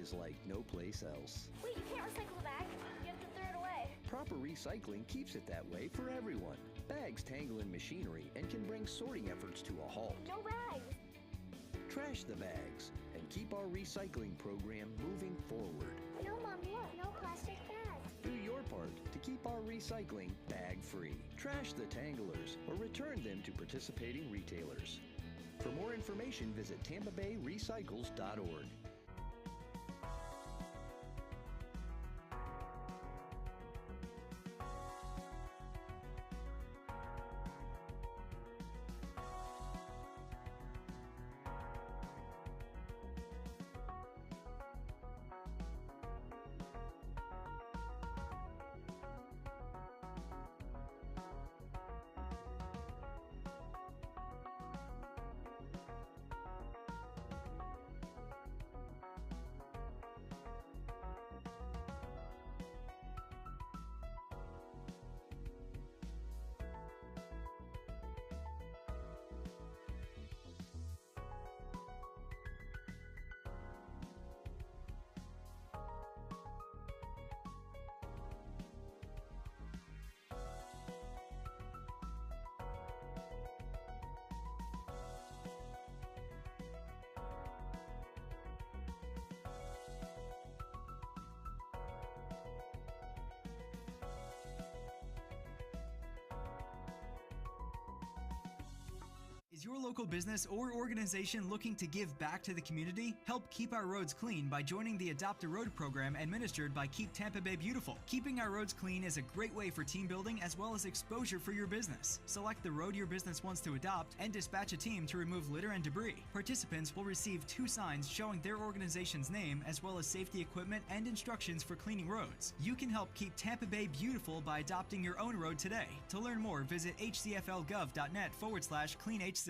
is like no place else. Wait, you can't recycle the bag. You have to throw it away. Proper recycling keeps it that way for everyone. Bags tangle in machinery and can bring sorting efforts to a halt. No bags. Trash the bags and keep our recycling program moving forward. No, Mom, look, no plastic bags. Do your part to keep our recycling bag-free. Trash the tanglers or return them to participating retailers. For more information, visit tampabayrecycles.org. Is your local business or organization looking to give back to the community? Help keep our roads clean by joining the Adopt a Road program administered by Keep Tampa Bay Beautiful. Keeping our roads clean is a great way for team building as well as exposure for your business. Select the road your business wants to adopt and dispatch a team to remove litter and debris. Participants will receive 2 signs showing their organization's name as well as safety equipment and instructions for cleaning roads. You can help keep Tampa Bay beautiful by adopting your own road today. To learn more, visit hcflgov.net/cleanhc.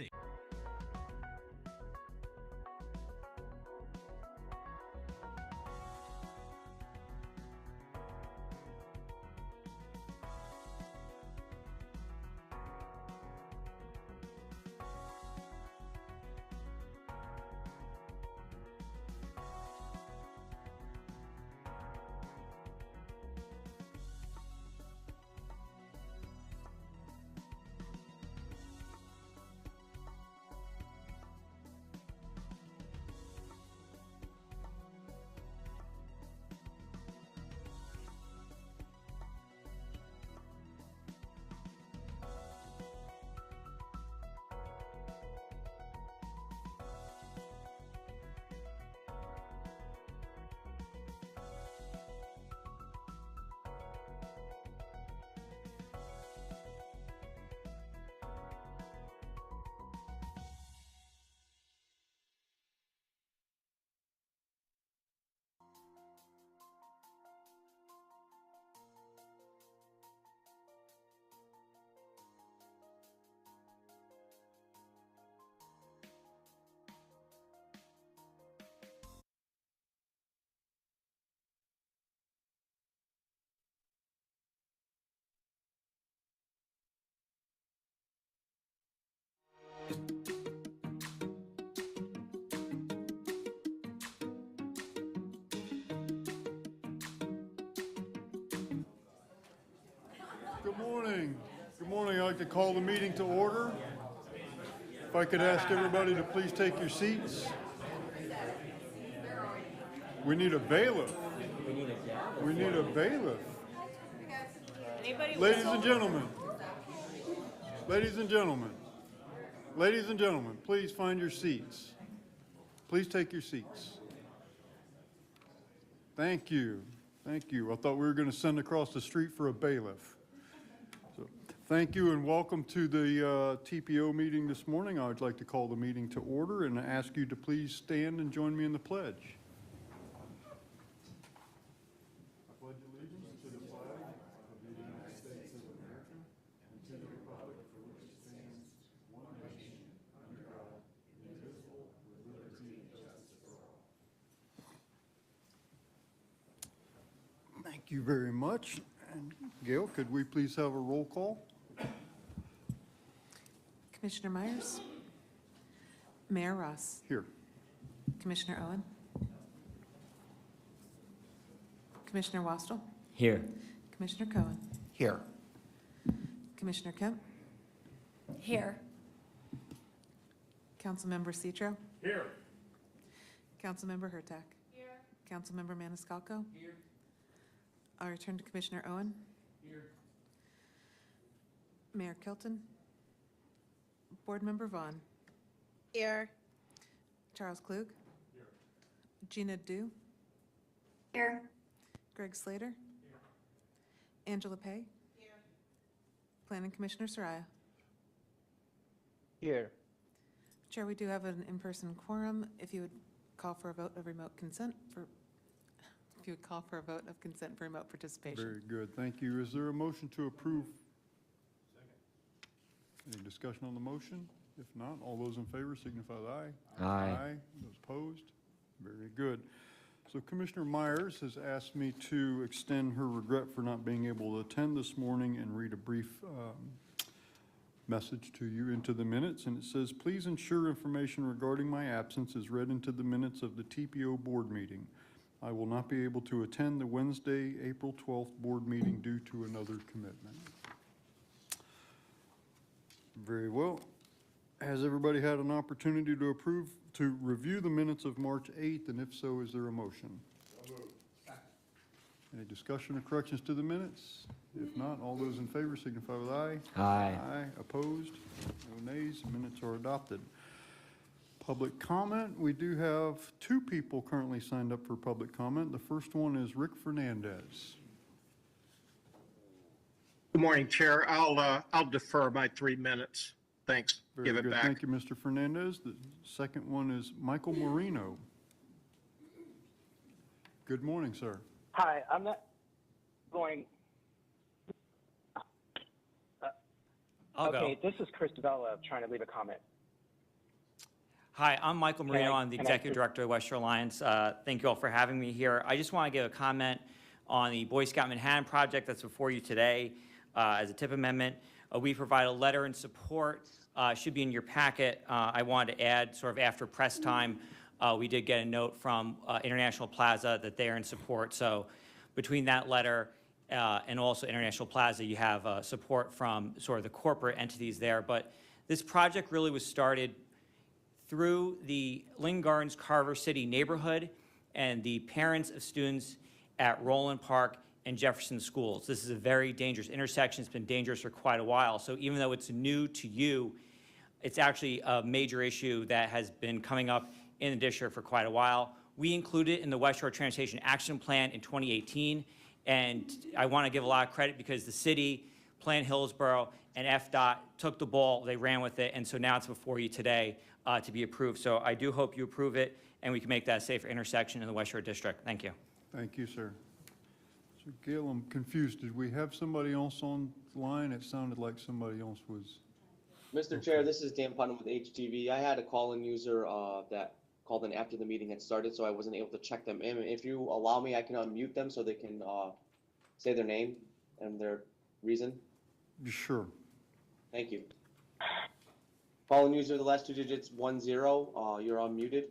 Good morning. Good morning. I'd like to call the meeting to order. If I could ask everybody to please take your seats. We need a bailiff. We need a bailiff. Ladies and gentlemen. Ladies and gentlemen. Ladies and gentlemen, please find your seats. Please take your seats. Thank you. Thank you. I thought we were going to send across the street for a bailiff. So, thank you and welcome to the TPO meeting this morning. I would like to call the meeting to order and ask you to please stand and join me in the pledge. I pledge allegiance to the flag of the United States of America and to the republic for which it stands, one nation, under God, indivisible, with liberty and justice for all. Thank you very much. And Gail, could we please have a roll call? Commissioner Myers? Mayor Ross? Here. Commissioner Owen? Commissioner Wastel, Here. Commissioner Cohen, Here. Commissioner Kemp, Here. Councilmember Citro, Here. Councilmember Hurtak, Here. Councilmember Maniscalco. Here. I'll return to Commissioner Owen, Here. Mayor Kilton, Board Member Vaughn, Here. Charles Klug, Gena Du, Here. Greg Slater, Angela Pay, Planning Commissioner Soraya. Here. Chair, we do have an in-person quorum. If you would call for a vote of remote consent for, if you would call for a vote of consent for remote participation. Very good, thank you. Is there a motion to approve? Any discussion on the motion? If not, all those in favor signify with aye. Aye. Those opposed? Very good. So Commissioner Myers has asked me to extend her regret for not being able to attend this morning and read a brief message to you into the minutes. And it says, please ensure information regarding my absence is read into the minutes of the TPO board meeting. I will not be able to attend the Wednesday, April 12th board meeting due to another commitment. Very well. Has everybody had an opportunity to review the minutes of March 8th, and if so, is there a motion? Any discussion or corrections to the minutes? If not, all those in favor signify with aye. Aye. Aye. Opposed? No nays. Minutes are adopted. Public comment. We do have two people currently signed up for public comment. The first one is Rick Fernandez. Good morning, Chair. I'll defer my 3 minutes. Thanks. Very Give it good. back. Thank you, Mr. Fernandez. The second one is Michael Marino. Good morning, sir. Hi, I'm not going. I'll Okay, go. this is Chris Vella trying to leave a comment. Hi, I'm Michael Marino. I'm the Can I Executive Director of West Shore Alliance. Thank you all for having me here. I just want to give a comment on the Boy Scout Manhattan project that's before you today as a tip amendment. We provide a letter in support, should be in your packet. I wanted to add, sort of after press time, we did get a note from International Plaza that they are in support. So between that letter and also International Plaza, you have support from sort of the corporate entities there. But this project really was started through the Lynn Gardens Carver City neighborhood and the parents of students at Roland Park and Jefferson schools. This is a very dangerous intersection. It's been dangerous for quite a while. So even though it's new to you, it's actually a major issue that has been coming up in the district for quite a while. We included it in the West Shore Transportation Action Plan in 2018, and I want to give a lot of credit because the city, Plan Hillsborough, and FDOT took the ball, they ran with it, and so now it's before you today to be approved. So I do hope you approve it, and we can make that a safer intersection in the West Shore District. Thank you. Thank you, sir. So Gail, I'm confused. Did we have somebody else on the line? It sounded like somebody else was. Mr. Chair, this is Dan Putnam with HTV. I had a call-in user that called in after the meeting had started, so I wasn't able to check them in. If you allow me, I can unmute them so they can say their name and their reason. Sure. Thank you. Call-in user, the last 2 digits, 10. You're unmuted.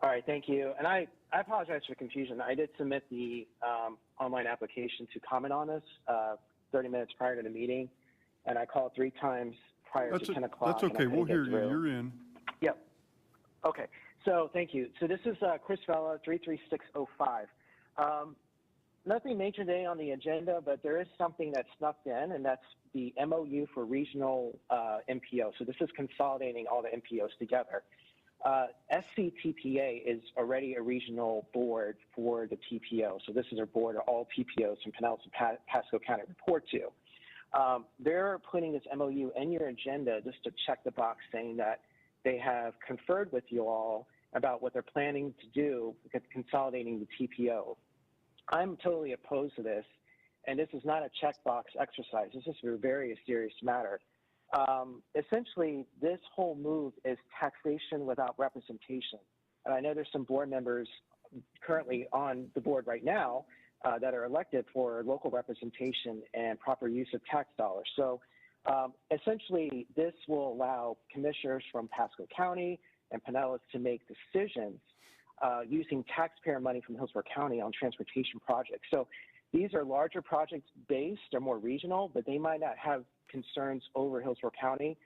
All right, thank you. And I apologize for confusion. I did submit the online application to comment on this 30 minutes prior to the meeting, and I called 3 times prior to 10 o'clock. That's okay. We'll hear you. You're in. Yep. Okay. So thank you. So this is Chris Vella, 33605. Nothing major today on the agenda, but there is something that snuck in, and that's the MOU for regional MPO. So this is consolidating all the MPOs together. SCTPA is already a regional board for the TPO. So this is a board of all TPOs from Pinellas and Pasco County report to. They're putting this MOU in your agenda just to check the box saying that they have conferred with you all about what they're planning to do with consolidating the TPO. I'm totally opposed to this, and this is not a checkbox exercise. This is a very serious matter. Essentially, this whole move is taxation without representation. And I know there's some board members currently on the board right now that are elected for local representation and proper use of tax dollars. So essentially, this will allow commissioners from Pasco County and Pinellas to make decisions using taxpayer money from Hillsborough County on transportation projects. So these are larger projects based or more regional, but they might not have concerns over Hillsborough County.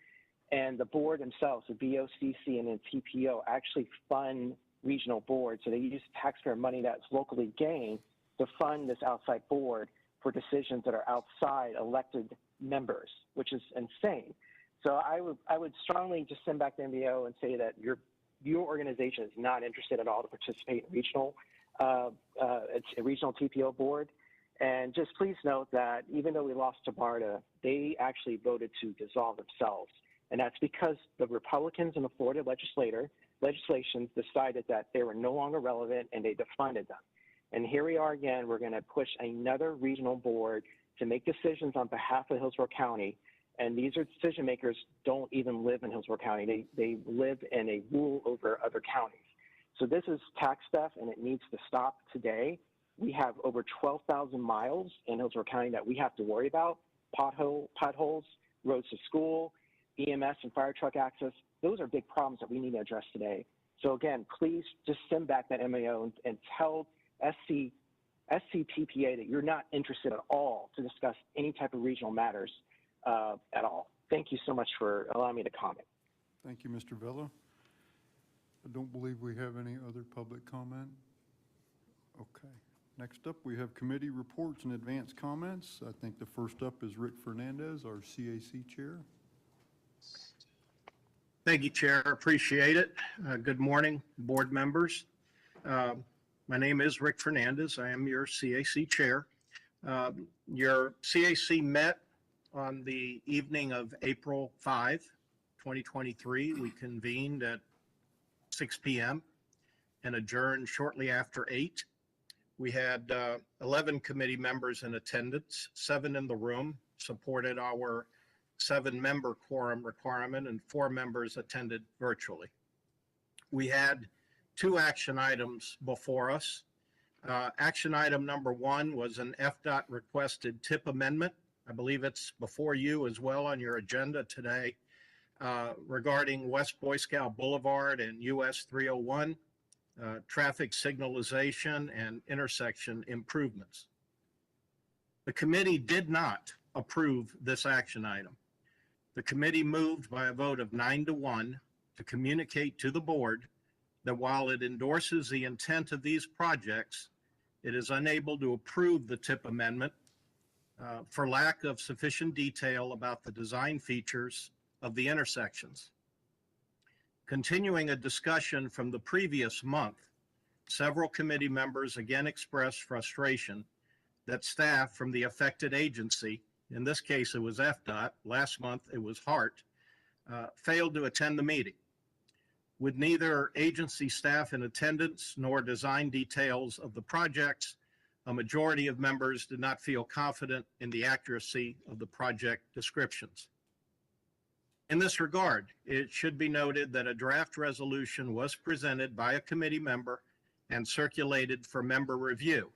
And the board themselves, the BOCC and the TPO, actually fund regional boards. So they use taxpayer money that's locally gained to fund this outside board for decisions that are outside elected members, which is insane. So I would strongly just send back the MBO and say that your organization is not interested at all to participate in regional, it's a regional TPO board. And just please note that even though we lost to BARDA, they actually voted to dissolve themselves. And that's because the Republicans in the Florida legislations decided that they were no longer relevant and they defunded them. And here we are again, we're gonna push another regional board to make decisions on behalf of Hillsborough County. And these are decision makers don't even live in Hillsborough County. They live in a rule over other counties. So this is tax theft and it needs to stop today. We have over 12,000 miles in Hillsborough County that we have to worry about, potholes, roads to school, EMS and fire truck access. Those are big problems that we need to address today. So again, please just send back that MAO and tell SCTPA that you're not interested at all to discuss any type of regional matters at all. Thank you so much for allowing me to comment. Thank you, Mr. Vella. I don't believe we have any other public comment. Okay. Next up, we have committee reports and advance comments. I think the first up is Rick Fernandez, our CAC chair. Thank you, Chair. Appreciate it. Good morning, board members. My name is Rick Fernandez. I am your CAC chair. Your CAC met on the evening of April 5, 2023. We convened at 6 p.m. and adjourned shortly after 8. We had 11 committee members in attendance, 7 in the room, supported our 7-member quorum requirement, and 4 members attended virtually. We had 2 action items before us. Action item number 1 was an FDOT requested TIP amendment. I believe it's before you as well on your agenda today, regarding West Boy Scout Boulevard and US 301. Traffic signalization and intersection improvements. The committee did not approve this action item. The committee moved by a vote of 9-1 to communicate to the board that while it endorses the intent of these projects, it is unable to approve the TIP amendment for lack of sufficient detail about the design features of the intersections. Continuing a discussion from the previous month, several committee members again expressed frustration that staff from the affected agency, in this case it was FDOT, last month it was HART, failed to attend the meeting. With neither agency staff in attendance nor design details of the projects, a majority of members did not feel confident in the accuracy of the project descriptions. In this regard, it should be noted that a draft resolution was presented by a committee member and circulated for member review.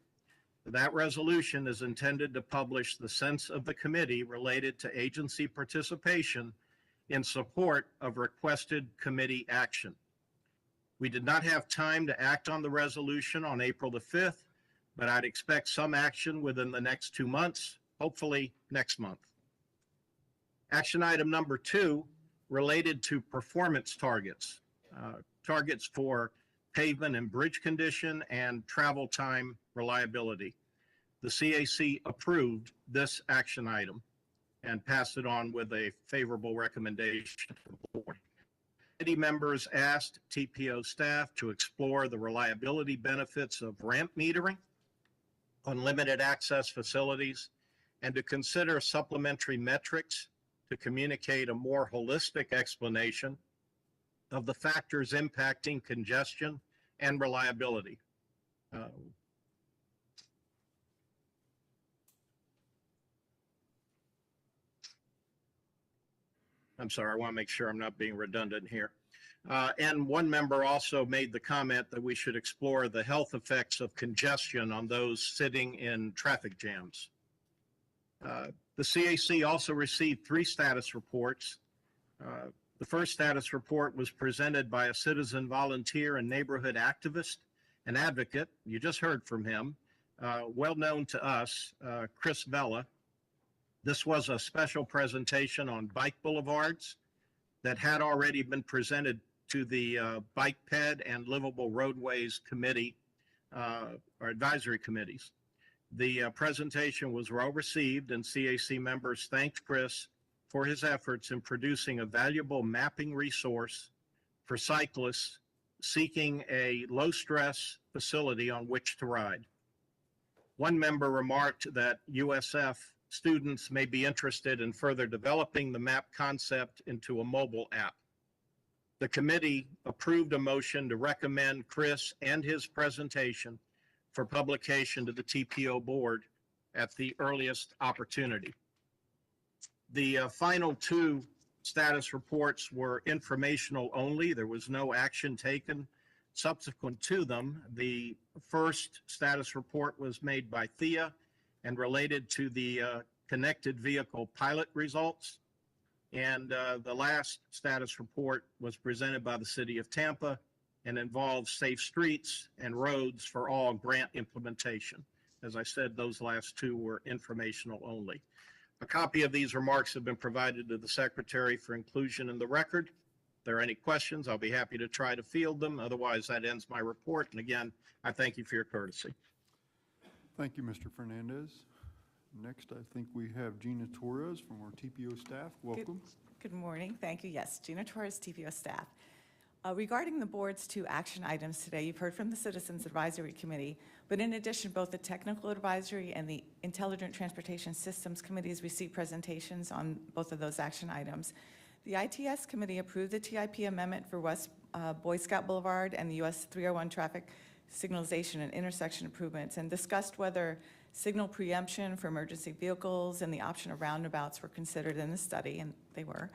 That resolution is intended to publish the sense of the committee related to agency participation in support of requested committee action. We did not have time to act on the resolution on April the 5th, but I'd expect some action within the next 2 months, hopefully next month. Action item number 2 related to performance targets, targets for pavement and bridge condition and travel time reliability. The CAC approved this action item and passed it on with a favorable recommendation to the board. Committee members asked TPO staff to explore the reliability benefits of ramp metering on limited access facilities and to consider supplementary metrics to communicate a more holistic explanation of the factors impacting congestion and reliability. I'm sorry, I want to make sure I'm not being redundant here. And one member also made the comment that we should explore the health effects of congestion on those sitting in traffic jams. The CAC also received 3 status reports. The first status report was presented by a citizen volunteer and neighborhood activist an advocate. You just heard from him, well known to us, Chris Vella. This was a special presentation on bike boulevards that had already been presented to the Bike Ped and Livable Roadways Committee, or advisory committees. The presentation was well received, and CAC members thanked Chris for his efforts in producing a valuable mapping resource for cyclists seeking a low-stress facility on which to ride. One member remarked that USF students may be interested in further developing the map concept into a mobile app. The committee approved a motion to recommend Chris and his presentation for publication to the TPO board at the earliest opportunity. The final two status reports were informational only. There was no action taken subsequent to them. The first status report was made by Thea and related to the connected vehicle pilot results. And the last status report was presented by the City of Tampa and involves safe streets and roads for all grant implementation. As I said, those last two were informational only. A copy of these remarks have been provided to the Secretary for inclusion in the record. If there are any questions, I'll be happy to try to field them. Otherwise, that ends my report. And again, I thank you for your courtesy. Thank you, Mr. Fernandez. Next, I think we have Gena Torres from our TPO staff. Welcome. Good morning. Thank you. Yes, Gena Torres, TPO staff. Regarding the board's two action items today, you've heard from the Citizens Advisory Committee, but in addition, both the Technical Advisory and the Intelligent Transportation Systems Committees received presentations on both of those action items. The ITS Committee approved the TIP amendment for West Boy Scout Boulevard and the US 301 traffic signalization and intersection improvements, and discussed whether signal preemption for emergency vehicles and the option of roundabouts were considered in the study, and they were.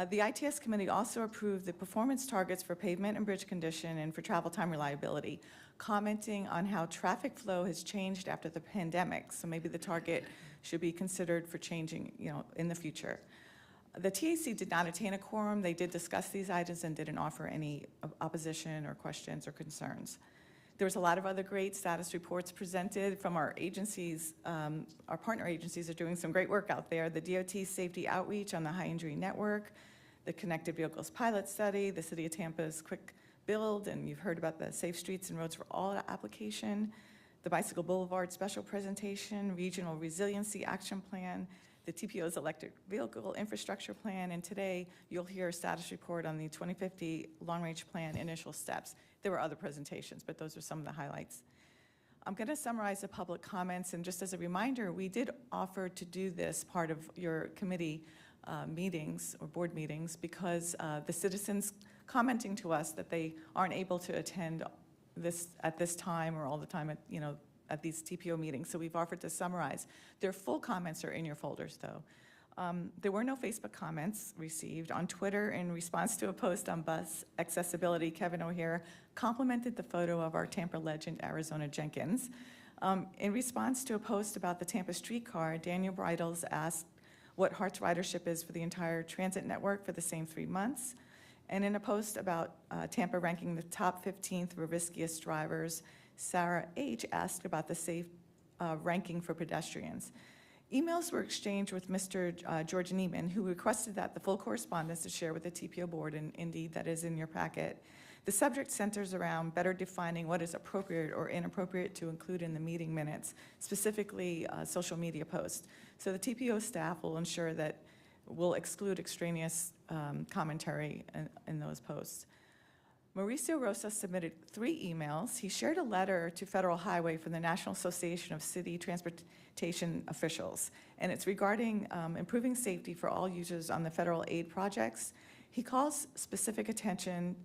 The ITS Committee also approved the performance targets for pavement and bridge condition and for travel time reliability, commenting on how traffic flow has changed after the pandemic, so maybe the target should be considered for changing, in the future. The TAC did not attain a quorum. They did discuss these items and didn't offer any opposition or questions or concerns. There was a lot of other great status reports presented from our agencies. Our partner agencies are doing some great work out there. The DOT Safety Outreach on the High Injury Network, the Connected Vehicles Pilot Study, the City of Tampa's Quick Build, and you've heard about the Safe Streets and Roads for All application, the Bicycle Boulevard Special Presentation, Regional Resiliency Action Plan, the TPO's Electric Vehicle Infrastructure Plan, and today you'll hear a status report on the 2050 Long Range Plan Initial Steps. There were other presentations, but those are some of the highlights. I'm going to summarize the public comments, and just as a reminder, we did offer to do this part of your committee meetings or board meetings because the citizens commenting to us that they aren't able to attend this at this time or all the time at these TPO meetings. So we've offered to summarize. Their full comments are in your folders, though. There were no Facebook comments received. On Twitter, in response to a post on bus accessibility, Kevin O'Hare complimented the photo of our Tampa legend, Arizona Jenkins. In response to a post about the Tampa streetcar, Daniel Bridles asked what Heart's ridership is for the entire transit network for the same 3 months. And in a post about Tampa ranking the top 15th for riskiest drivers, Sarah H. asked about the safe ranking for pedestrians. Emails were exchanged with Mr. George Neiman, who requested that the full correspondence is shared with the TPO board, and indeed that is in your packet. The subject centers around better defining what is appropriate or inappropriate to include in the meeting minutes, specifically social media posts. So the TPO staff will ensure that we'll exclude extraneous commentary in those posts. Mauricio Rosa submitted 3 emails. He shared a letter to Federal Highway from the National Association of City Transportation Officials, and it's regarding improving safety for all users on the federal aid projects. He calls specific attention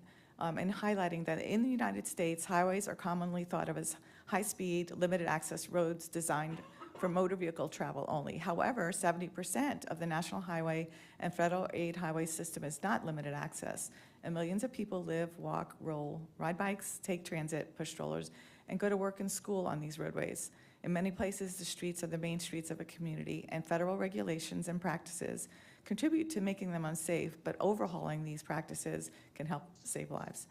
in highlighting that in the United States, highways are commonly thought of as high-speed, limited-access roads designed for motor vehicle travel only. However, 70% of the national highway and federal aid highway system is not limited access, and millions of people live, walk, roll, ride bikes, take transit, push strollers, and go to work and school on these roadways. In many places, the streets are the main streets of a community, and federal regulations and practices contribute to making them unsafe, but overhauling these practices can help save lives.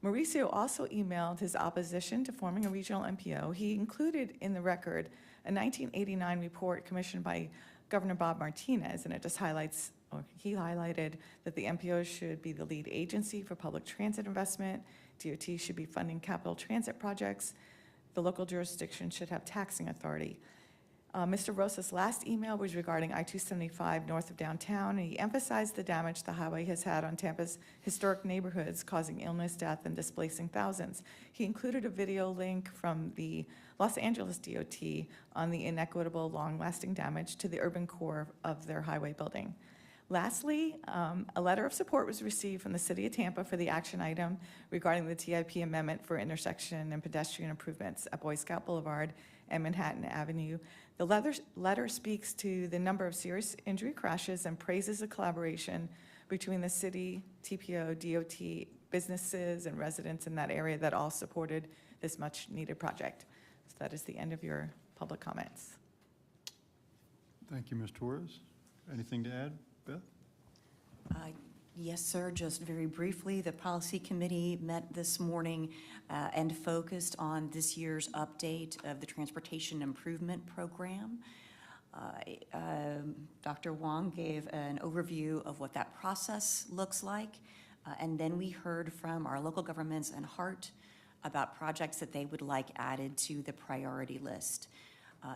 Mauricio also emailed his opposition to forming a regional MPO. He included in the record a 1989 report commissioned by Governor Bob Martinez, and it just highlights, or he highlighted, that the MPO should be the lead agency for public transit investment. DOT should be funding capital transit projects. The local jurisdiction should have taxing authority. Mr. Rosa's last email was regarding I-275 north of downtown, and he emphasized the damage the highway has had on Tampa's historic neighborhoods, causing illness, death, and displacing thousands. He included a video link from the Los Angeles DOT on the inequitable, long-lasting damage to the urban core of their highway building. Lastly, a letter of support was received from the City of Tampa for the action item regarding the TIP amendment for intersection and pedestrian improvements at Boy Scout Boulevard and Manhattan Avenue. The letter speaks to the number of serious injury crashes and praises the collaboration between the city, TPO, DOT, businesses, and residents in that area that all supported this much-needed project. So that is the end of your public comments. Thank you, Ms. Torres. Anything to add, Beth? Yes, sir. Just very briefly, the Policy Committee met this morning and focused on this year's update of the Transportation Improvement Program. Dr. Wong gave an overview of what that process looks like, and then we heard from our local governments and HART about projects that they would like added to the priority list.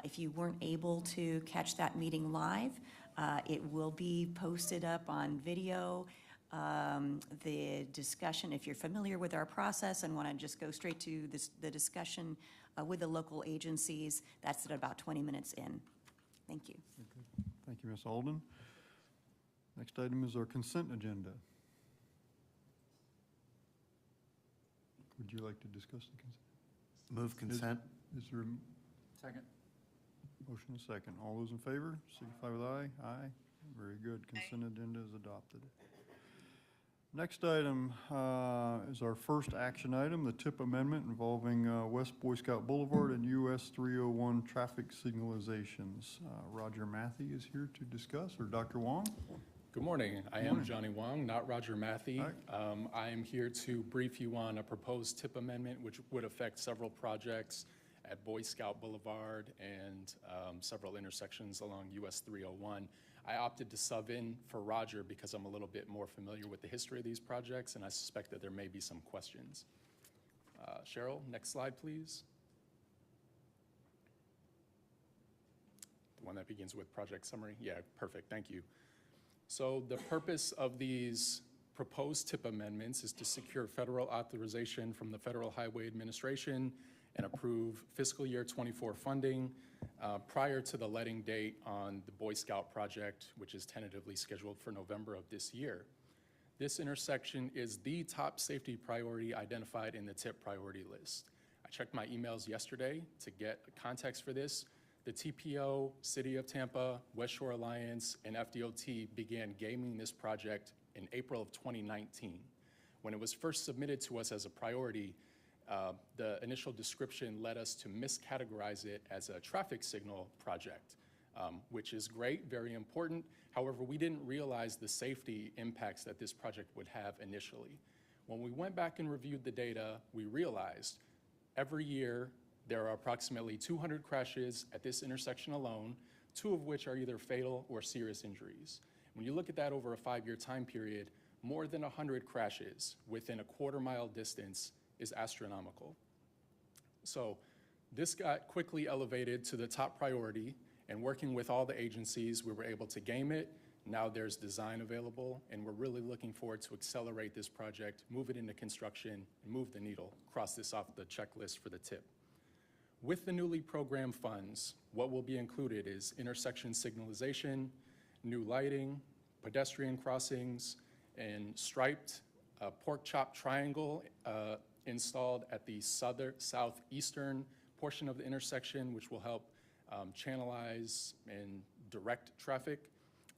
If you weren't able to catch that meeting live, it will be posted up on video. The discussion, if you're familiar with our process and want to just go straight to the discussion with the local agencies, that's at about 20 minutes in. Thank you. Okay. Thank you, Ms. Alden. Next item is our consent agenda. Would you like to discuss the consent? Move consent. Is there a Second. motion and a second? All those in favor, signify with aye. Aye. Very good. Consent agenda is adopted. Next item is our first action item, the TIP amendment involving West Boy Scout Boulevard and US 301 traffic signalizations. Roger Mathie is here to discuss, or Dr. Wong? Good morning. I am Johnny Wong, not Roger Mathie. I am here to brief you on a proposed TIP amendment which would affect several projects at Boy Scout Boulevard and several intersections along US 301. I opted to sub in for Roger because I'm a little bit more familiar with the history of these projects, and I suspect that there may be some questions. Cheryl, next slide, please. The one that begins with project summary? Yeah, perfect, thank you. So the purpose of these proposed TIP amendments is to secure federal authorization from the Federal Highway Administration and approve fiscal year 24 funding prior to the letting date on the Boy Scout project, which is tentatively scheduled for November of this year. This intersection is the top safety priority identified in the TIP priority list. I checked my emails yesterday to get context for this. The TPO, City of Tampa, West Shore Alliance, and FDOT began gaming this project in April of 2019. When it was first submitted to us as a priority, the initial description led us to miscategorize it as a traffic signal project, which is great, very important. However, we didn't realize the safety impacts that this project would have initially. When we went back and reviewed the data, we realized every year there are approximately 200 crashes at this intersection alone, 2 of which are either fatal or serious injuries. When you look at that over a 5-year time period, more than 100 crashes within a quarter-mile distance is astronomical. So this got quickly elevated to the top priority, and working with all the agencies, we were able to game it. Now there's design available, and we're really looking forward to accelerate this project, move it into construction, and move the needle, cross this off the checklist for the TIP. With the newly programmed funds, what will be included is intersection signalization, new lighting, pedestrian crossings, and striped pork chop triangle installed at the southeastern portion of the intersection, which will help channelize and direct traffic,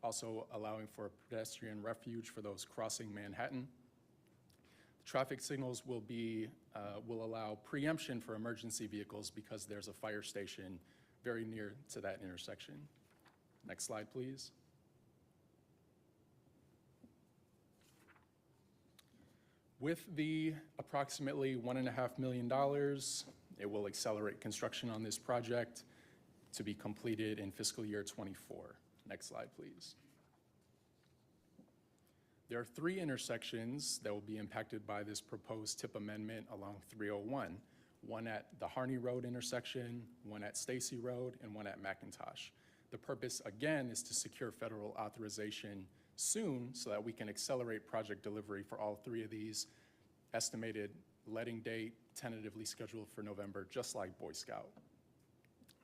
also allowing for pedestrian refuge for those crossing Manhattan. The traffic signals will allow preemption for emergency vehicles because there's a fire station very near to that intersection. Next slide, please. With the approximately $1.5 million, it will accelerate construction on this project to be completed in fiscal year '24. Next slide, please. There are 3 intersections that will be impacted by this proposed TIP amendment along 301, one at the Harney Road intersection, one at Stacy Road, and one at McIntosh. The purpose, again, is to secure federal authorization soon so that we can accelerate project delivery for all 3 of these. Estimated letting date tentatively scheduled for November, just like Boy Scout.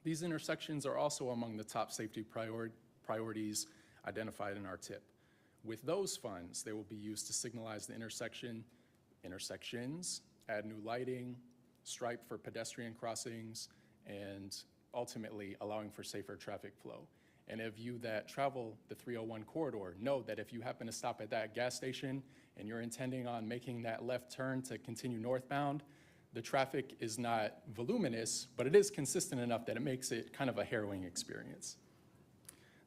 These intersections are also among the top safety priorities identified in our TIP. With those funds, they will be used to signalize the intersections, add new lighting, stripe for pedestrian crossings, and ultimately allowing for safer traffic flow. And if you that travel the 301 corridor know that if you happen to stop at that gas station and you're intending on making that left turn to continue northbound, the traffic is not voluminous, but it is consistent enough that it makes it kind of a harrowing experience.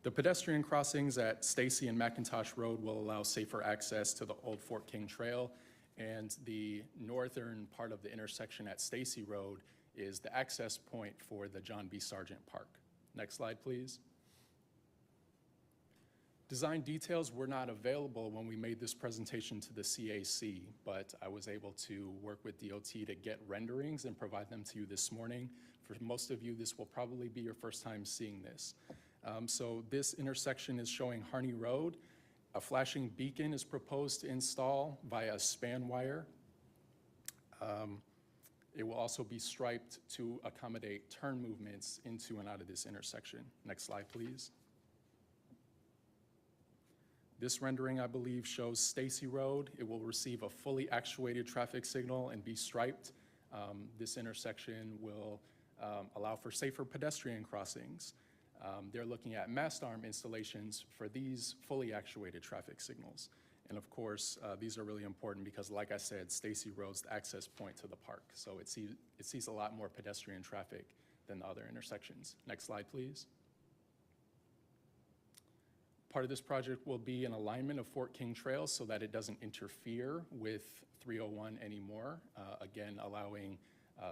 The pedestrian crossings at Stacy and McIntosh Road will allow safer access to the Old Fort King Trail, and the northern part of the intersection at Stacy Road is the access point for the John B. Sargent Park. Next slide, please. Design details were not available when we made this presentation to the CAC, but I was able to work with DOT to get renderings and provide them to you this morning. For most of you, this will probably be your first time seeing this. So this intersection is showing Harney Road. A flashing beacon is proposed to install via a span wire. It will also be striped to accommodate turn movements into and out of this intersection. Next slide, please. This rendering, I believe, shows Stacy Road. It will receive a fully actuated traffic signal and be striped. This intersection will allow for safer pedestrian crossings. They're looking at mast arm installations for these fully actuated traffic signals. And of course, these are really important because, like I said, Stacy Road's the access point to the park. So it sees a lot more pedestrian traffic than the other intersections. Next slide, please. Part of this project will be an alignment of Fort King Trail so that it doesn't interfere with 301 anymore. Again, allowing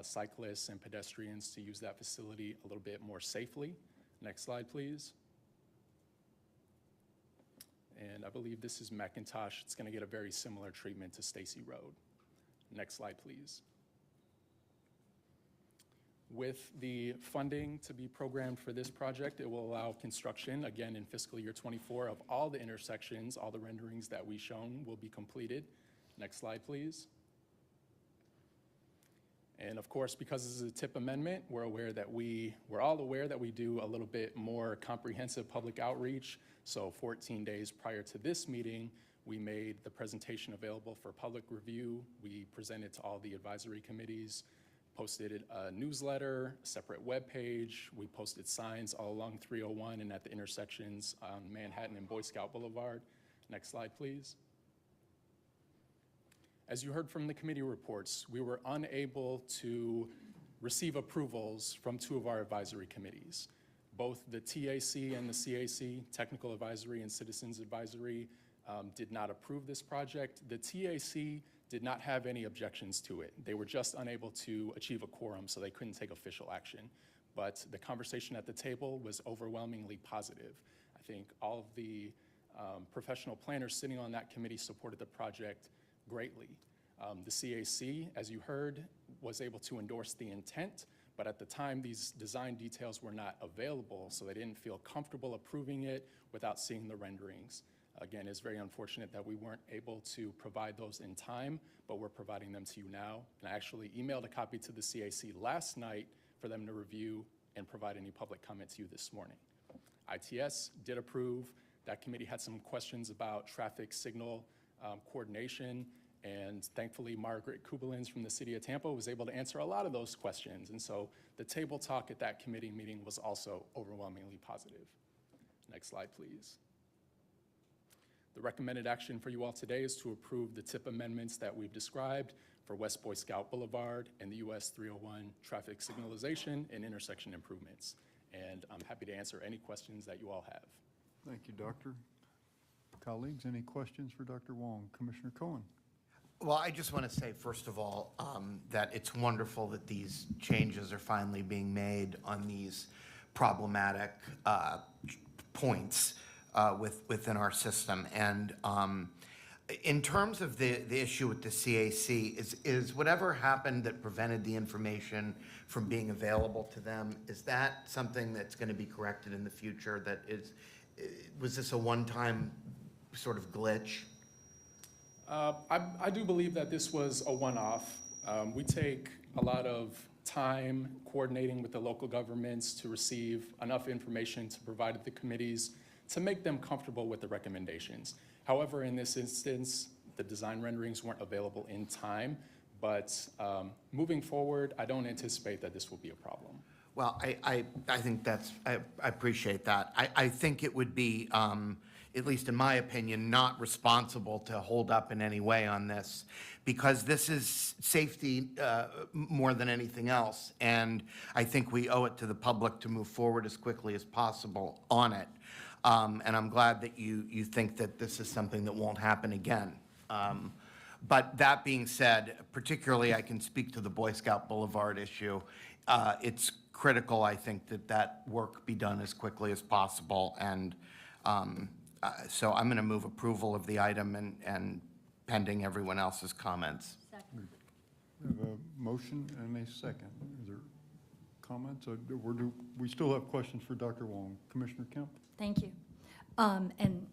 cyclists and pedestrians to use that facility a little bit more safely. Next slide, please. And I believe this is McIntosh. It's going to get a very similar treatment to Stacy Road. Next slide, please. With the funding to be programmed for this project, it will allow construction, again in fiscal year '24, of all the intersections. All the renderings that we've shown will be completed. Next slide, please. And of course, because this is a TIP amendment, we're all aware that we do a little bit more comprehensive public outreach. So 14 days prior to this meeting, we made the presentation available for public review. We presented to all the advisory committees, posted a newsletter, a separate web page. We posted signs all along 301 and at the intersections on Manhattan and Boy Scout Boulevard. Next slide, please. As you heard from the committee reports, we were unable to receive approvals from 2 of our advisory committees. Both the TAC and the CAC, Technical Advisory and Citizens Advisory, did not approve this project. The TAC did not have any objections to it. They were just unable to achieve a quorum, so they couldn't take official action. But the conversation at the table was overwhelmingly positive. I think all of the professional planners sitting on that committee supported the project greatly. The CAC, as you heard, was able to endorse the intent, but at the time these design details were not available, so they didn't feel comfortable approving it without seeing the renderings. Again, it's very unfortunate that we weren't able to provide those in time, but we're providing them to you now. And I actually emailed a copy to the CAC last night for them to review and provide any public comment to you this morning. ITS did approve. That committee had some questions about traffic signal coordination, and thankfully Margaret Kubelins from the city of Tampa was able to answer a lot of those questions. And so the table talk at that committee meeting was also overwhelmingly positive. Next slide, please. The recommended action for you all today is to approve the TIP amendments that we've described for West Boy Scout Boulevard and the US 301 traffic signalization and intersection improvements. And I'm happy to answer any questions that you all have. Thank you, Doctor. Colleagues, any questions for Dr. Wong? Commissioner Cohen? Well, I just want to say, first of all, that it's wonderful that these changes are finally being made on these problematic points within our system. And in terms of the issue with the CAC, is whatever happened that prevented the information from being available to them, is that something that's going to be corrected in the future? Was this a one-time sort of glitch? I do believe that this was a one-off. We take a lot of time coordinating with the local governments to receive enough information to provide to the committees to make them comfortable with the recommendations. However, in this instance, the design renderings weren't available in time, but moving forward, I don't anticipate that this will be a problem. Well, I think I appreciate that. I think it would be, at least in my opinion, not responsible to hold up in any way on this, because this is safety more than anything else. And I think we owe it to the public to move forward as quickly as possible on it. And I'm glad that you think that this is something that won't happen again. But that being said, particularly I can speak to the Boy Scout Boulevard issue. It's critical, I think, that work be done as quickly as possible. And so I'm going to move approval of the item and pending everyone else's comments. We have a motion and a second. Is there comments? We still have questions for Dr. Wong. Commissioner Kemp? Thank you. And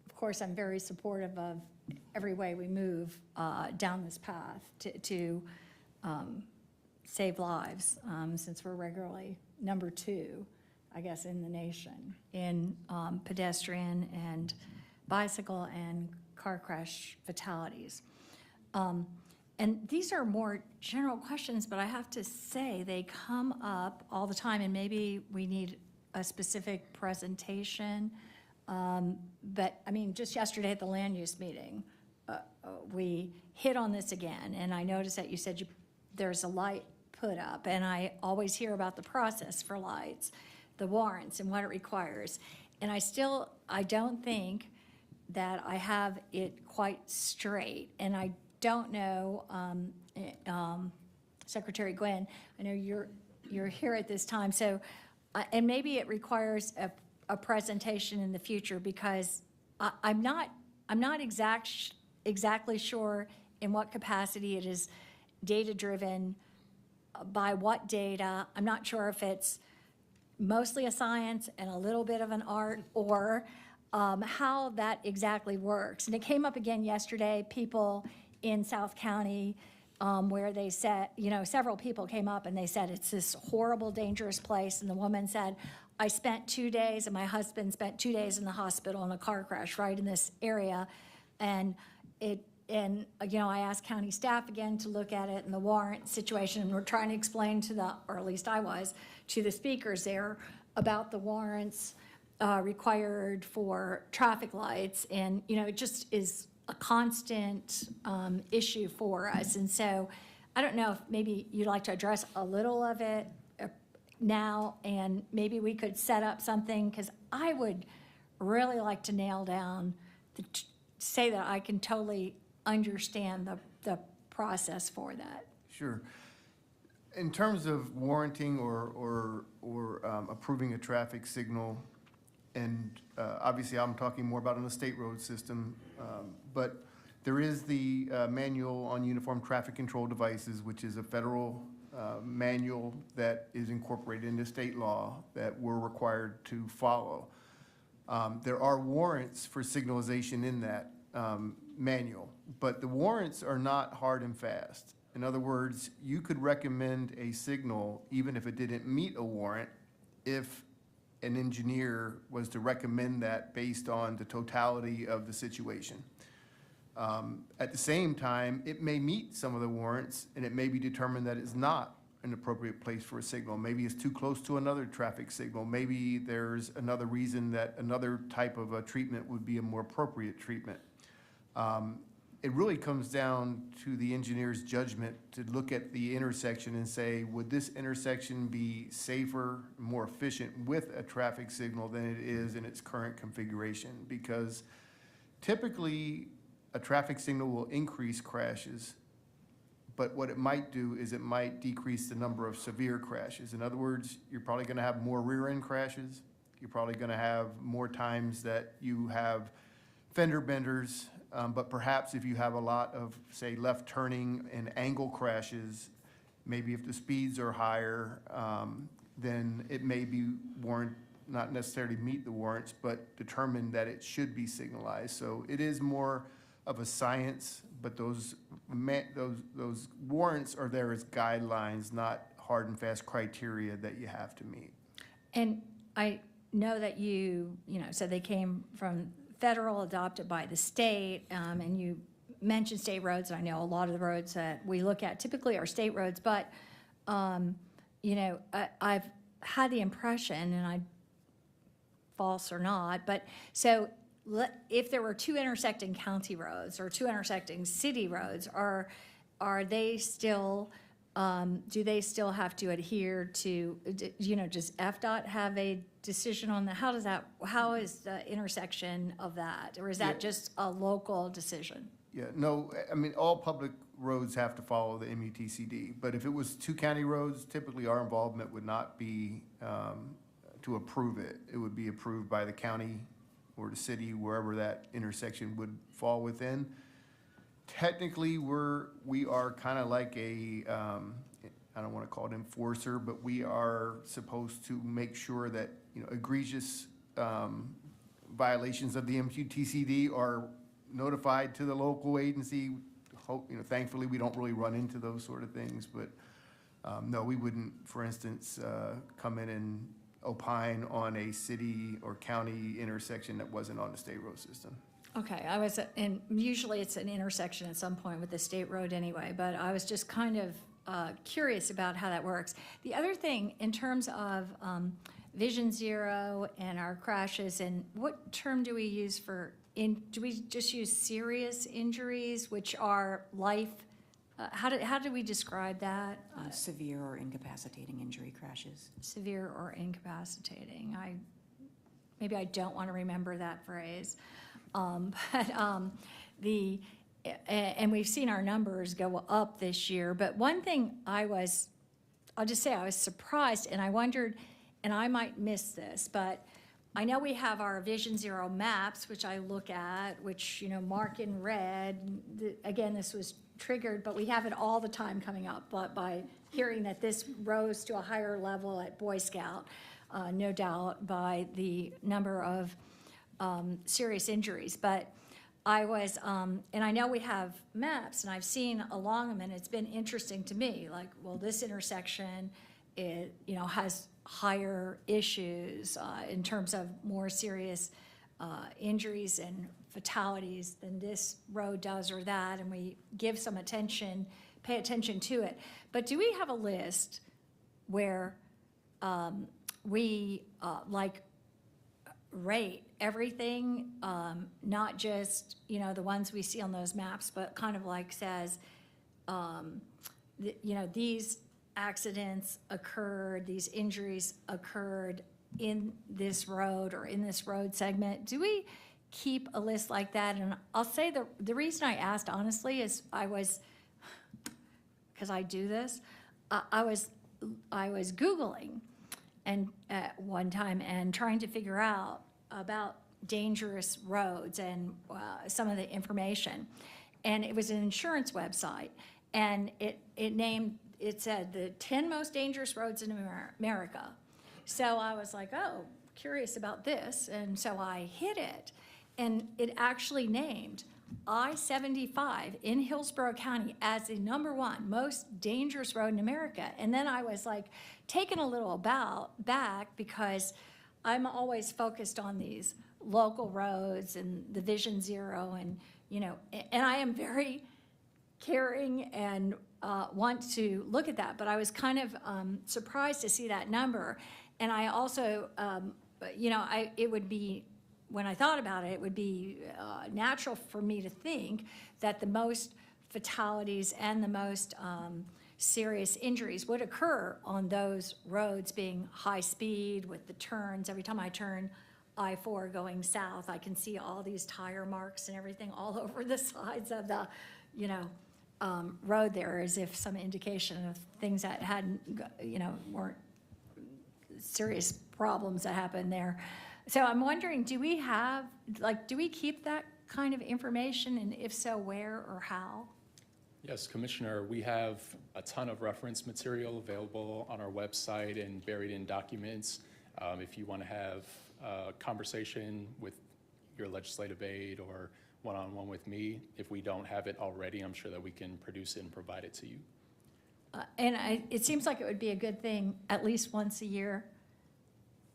of course, I'm very supportive of every way we move down this path to save lives, since we're regularly number 2, I guess, in the nation in pedestrian and bicycle and car crash fatalities. And these are more general questions, but I have to say they come up all the time, and maybe we need a specific presentation. But I mean, just yesterday at the land use meeting, we hit on this again, and I noticed that you said there's a light put up, and I always hear about the process for lights, the warrants and what it requires. And I don't think that I have it quite straight, and I don't know, Secretary Gwen, I know you're here at this time, so, and maybe it requires a presentation in the future, because I'm not exactly sure in what capacity it is data-driven, by what data. I'm not sure if it's mostly a science and a little bit of an art, or how that exactly works. And it came up again yesterday, people in South County, where they said, several people came up and they said it's this horrible, dangerous place. And the woman said, I spent 2 days, and my husband spent 2 days in the hospital in a car crash right in this area. And I asked county staff again to look at it and the warrant situation, and we're trying to explain or at least I was, to the speakers there about the warrants required for traffic lights. And, it just is a constant issue for us. And so I don't know if maybe you'd like to address a little of it now, and maybe we could set up something, because I would really like to nail down, say that I can totally understand the process for that. Sure. In terms of warranting or approving a traffic signal, and obviously I'm talking more about on the state road system, but there is the manual on uniform traffic control devices, which is a federal manual that is incorporated into state law that we're required to follow. There are warrants for signalization in that manual, but the warrants are not hard and fast. In other words, you could recommend a signal even if it didn't meet a warrant, if an engineer was to recommend that based on the totality of the situation. At the same time, it may meet some of the warrants, and it may be determined that it's not an appropriate place for a signal. Maybe it's too close to another traffic signal. Maybe there's another reason that another type of a treatment would be a more appropriate treatment. It really comes down to the engineer's judgment to look at the intersection and say, would this intersection be safer, more efficient with a traffic signal than it is in its current configuration? Because typically, a traffic signal will increase crashes, but what it might do is it might decrease the number of severe crashes. In other words, you're probably gonna have more rear-end crashes. You're probably gonna have more times that you have fender benders, but perhaps if you have a lot of, say, left turning and angle crashes, maybe if the speeds are higher, then it may be not necessarily meet the warrants, but determine that it should be signalized. So it is more of a science, but those warrants are there as guidelines, not hard and fast criteria that you have to meet. And I know that you said they came from federal, adopted by the state, and you mentioned state roads. I know a lot of the roads that we look at typically are state roads, but, I've had the impression, and false or not, but so if there were two intersecting county roads or two intersecting city roads, are they still, do they still have to adhere to, does FDOT have a decision on that? How is the intersection of that? Or is that just a local decision? Yeah, no, I mean, all public roads have to follow the MUTCD, but if it was two county roads, typically our involvement would not be to approve it. It would be approved by the county or the city, wherever that intersection would fall within. Technically, we are kind of like a, I don't want to call it enforcer, but we are supposed to make sure that, egregious violations of the MUTCD are notified to the local agency. Thankfully, we don't really run into those sort of things, but no, we wouldn't, for instance, come in and opine on a city or county intersection that wasn't on the state road system. Okay, and usually it's an intersection at some point with the state road anyway, but I was just kind of curious about how that works. The other thing, in terms of Vision Zero and our crashes, and what term do we use for, do we just use serious injuries, which are life, how do we describe that? Severe or incapacitating injury crashes. Severe or incapacitating. Maybe I don't want to remember that phrase. And we've seen our numbers go up this year, but one thing I'll just say I was surprised, and I wondered, and I might miss this, but I know we have our Vision Zero maps, which I look at, which, mark in red. Again, this was triggered, but we have it all the time coming up, but by hearing that this rose to a higher level at Boy Scout, no doubt by the number of serious injuries. But I was, and I know we have maps, and I've seen along them, and it's been interesting to me, like, well, this intersection, has higher issues in terms of more serious injuries and fatalities than this road does or that, and we give some attention, pay attention to it. But do we have a list where we rate everything, not just, the ones we see on those maps, but kind of like says, these accidents occurred, these injuries occurred in this road or in this road segment? Do we keep a list like that? And I'll say the reason I asked, honestly, is because I do this, I was Googling and at one time and trying to figure out about dangerous roads and some of the information. And it was an insurance website, and it said the 10 most dangerous roads in America. So I was like, oh, curious about this. And so I hit it, and it actually named I-75 in Hillsborough County as the #1 most dangerous road in America. And then I was like taken a little back because I'm always focused on these local roads and the Vision Zero, and and I am very caring and want to look at that. But I was kind of surprised to see that number, and I also, it would be, when I thought about it, it would be natural for me to think that the most fatalities and the most serious injuries would occur on those roads being high speed with the turns. Every time I turn, I-4 going south, I can see all these tire marks and everything all over the sides of the, road there, as if some indication of things that hadn't, weren't serious problems that happened there. So I'm wondering, do we keep that kind of information, and if so, where or how? Yes, Commissioner, we have a ton of reference material available on our website and buried in documents. If you want to have a conversation with your legislative aide or one-on-one with me, if we don't have it already, I'm sure that we can produce it and provide it to you. It seems like it would be a good thing, at least once a year,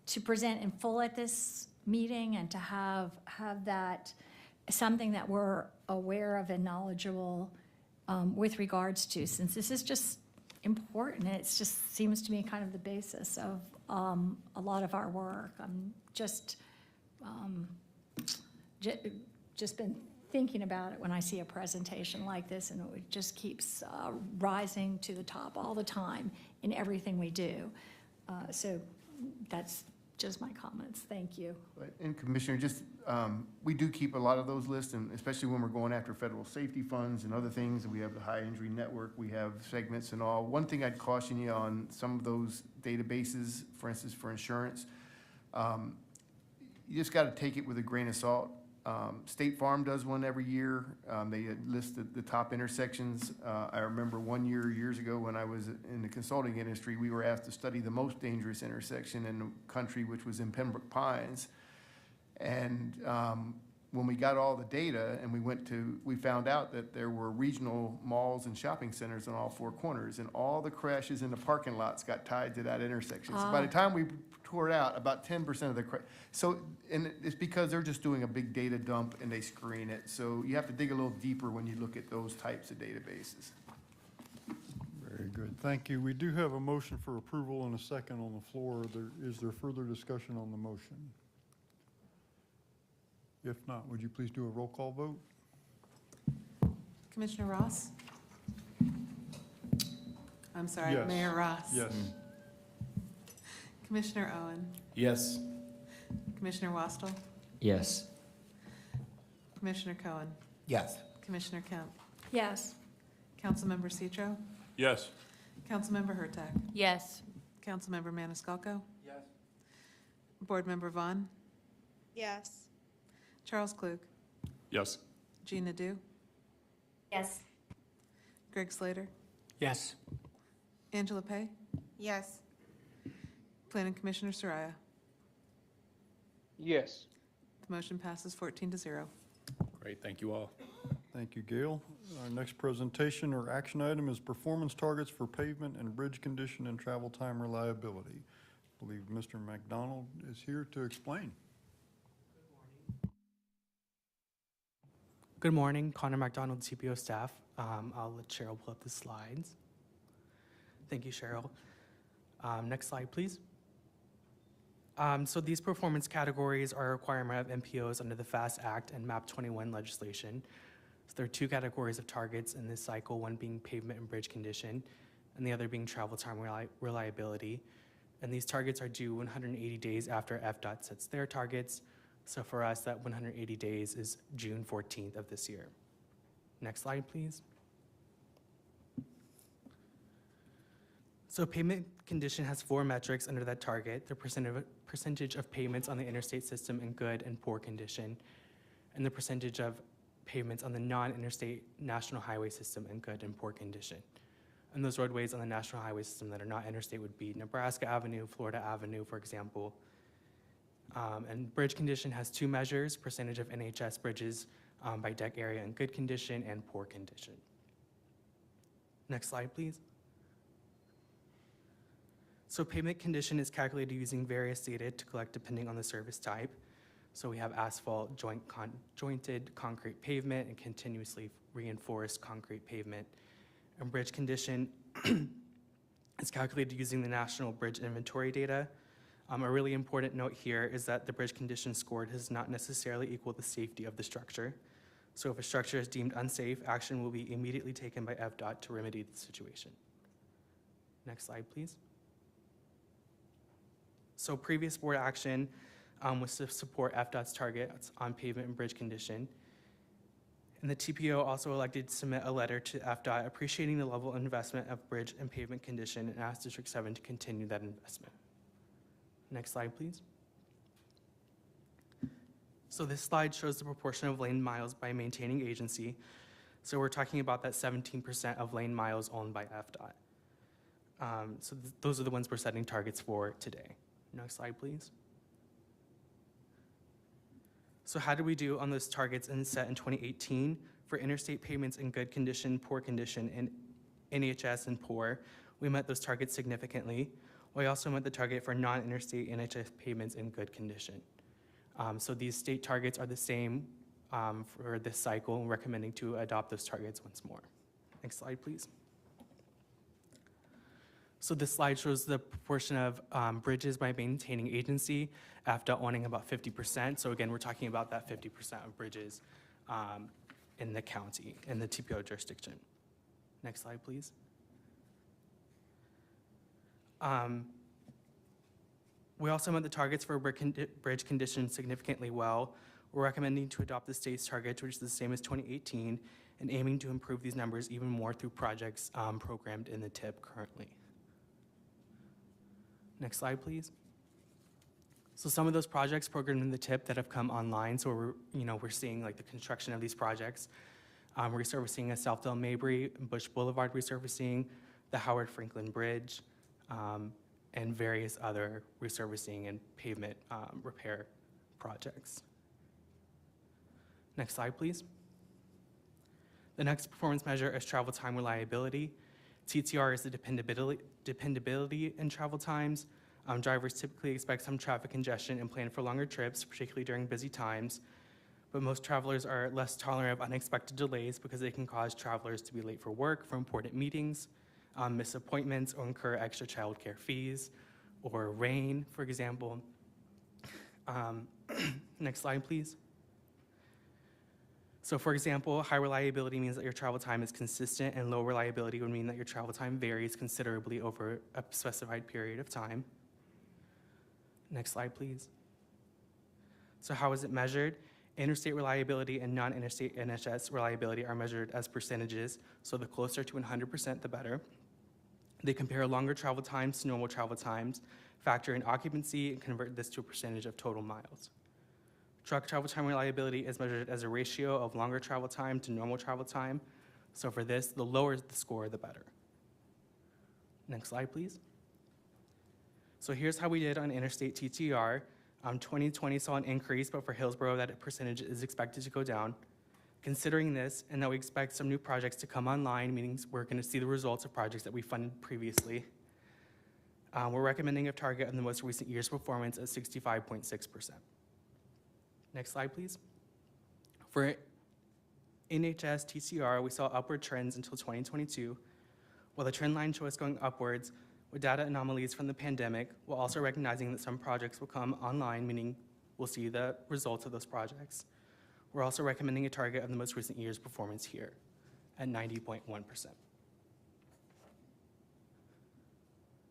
to present in full at this meeting and to have that, something that we're aware of and knowledgeable with regards to, since this is just important. It just seems to me kind of the basis of a lot of our work. I'm just been thinking about it when I see a presentation like this, and it just keeps rising to the top all the time in everything we do. So that's just my comments. Thank you. And Commissioner, we do keep a lot of those lists, and especially when we're going after federal safety funds and other things, and we have the high injury network, we have segments and all. One thing I'd caution you on some of those databases, for instance, for insurance, you just got to take it with a grain of salt. State Farm does one every year. They list the top intersections. I remember one year, years ago, when I was in the consulting industry, we were asked to study the most dangerous intersection in the country, which was in Pembroke Pines. And when we got all the data and we found out that there were regional malls and shopping centers on all four corners, and all the crashes in the parking lots got tied to that intersection. So by the time we tore it out, about 10% of the and it's because they're just doing a big data dump and they screen it. So you have to dig a little deeper when you look at those types of databases. Very good. Thank you. We do have a motion for approval and a second on the floor. Is there further discussion on the motion? If not, would you please do a roll call vote? Commissioner Ross? I'm sorry, Yes. Mayor Ross? Yes. Commissioner Owen? Yes. Commissioner Wastel? Yes. Commissioner Cohen? Yes. Commissioner Kemp? Yes. Councilmember Citro? Yes. Councilmember Hurtak? Yes. Councilmember Maniscalco? Yes. Board Member Vaughn? Yes. Charles Klug? Yes. Gena Du? Yes. Greg Slater? Yes. Angela Pay? Yes. Planning Commissioner Soraya? Yes. The motion passes 14-0. Great, thank you all. Thank you, Gail. Our next presentation or action item is performance targets for pavement and bridge condition and travel time reliability. I believe Mr. McDonald is here to explain. Good morning, Connor McDonald, TPO staff. I'll let Cheryl pull up the slides. Thank you, Cheryl. Next slide, please. So these performance categories are a requirement of MPOs under the FAST Act and MAP 21 legislation. So there are two categories of targets in this cycle, one being pavement and bridge condition, and the other being travel time reliability. And these targets are due 180 days after FDOT sets their targets. So for us, that 180 days is June 14th of this year. Next slide, please. So pavement condition has 4 metrics under that target: the percentage of pavements on the interstate system in good and poor condition, and the percentage of pavements on the non-interstate national highway system in good and poor condition. And those roadways on the national highway system that are not interstate would be Nebraska Avenue, Florida Avenue, for example. And bridge condition has 2 measures: percentage of NHS bridges by deck area in good condition and poor condition. Next slide, please. So pavement condition is calculated using various data to collect depending on the service type. So we have asphalt, jointed concrete pavement, and continuously reinforced concrete pavement. And bridge condition is calculated using the National Bridge Inventory data. A really important note here is that the bridge condition scored does not necessarily equal the safety of the structure. So if a structure is deemed unsafe, action will be immediately taken by FDOT to remedy the situation. Next slide, please. So previous board action was to support FDOT's targets on pavement and bridge condition. And the TPO also elected to submit a letter to FDOT appreciating the level of investment of bridge and pavement condition and asked District 7 to continue that investment. Next slide, please. So this slide shows the proportion of lane miles by maintaining agency. So we're talking about that 17% of lane miles owned by FDOT. Those are the ones we're setting targets for today. Next slide, please. So how did we do on those targets set in 2018? For interstate payments in good condition, poor condition, and NHS and poor, we met those targets significantly. We also met the target for non-interstate NHS payments in good condition. So these state targets are the same for this cycle, recommending to adopt those targets once more. Next slide, please. So this slide shows the proportion of bridges by maintaining agency, after owning about 50%. So again, we're talking about that 50% of bridges in the county, in the TPO jurisdiction. Next slide, please. We also met the targets for bridge condition significantly well. We're recommending to adopt the state's target, which is the same as 2018, and aiming to improve these numbers even more through projects programmed in the TIP currently. Next slide, please. So some of those projects programmed in the TIP that have come online, so we're seeing like the construction of these projects. Resurfacing of Southdale Mabry, Bush Boulevard resurfacing, the Howard Franklin Bridge, and various other resurfacing and pavement repair projects. Next slide, please. The next performance measure is travel time reliability. TTR is the dependability in travel times. Drivers typically expect some traffic congestion and plan for longer trips, particularly during busy times. But most travelers are less tolerant of unexpected delays because they can cause travelers to be late for work, for important meetings, miss appointments, or incur extra childcare fees, or rain, for example. Next slide, please. So for example, high reliability means that your travel time is consistent, and low reliability would mean that your travel time varies considerably over a specified period of time. Next slide, please. So how is it measured? Interstate reliability and non-interstate NHS reliability are measured as percentages, so the closer to 100%, the better. They compare longer travel times to normal travel times, factor in occupancy, and convert this to a percentage of total miles. Truck travel time reliability is measured as a ratio of longer travel time to normal travel time. So for this, the lower the score, the better. Next slide, please. So here's how we did on interstate TTR. 2020 saw an increase, but for Hillsborough, that percentage is expected to go down. Considering this, and that we expect some new projects to come online, meaning we're going to see the results of projects that we funded previously, we're recommending a target of the most recent year's performance at 65.6%. Next slide, please. For NHS TCR, we saw upward trends until 2022. While the trend line shows us going upwards with data anomalies from the pandemic, while also recognizing that some projects will come online, meaning we'll see the results of those projects. We're also recommending a target of the most recent year's performance here at 90.1%.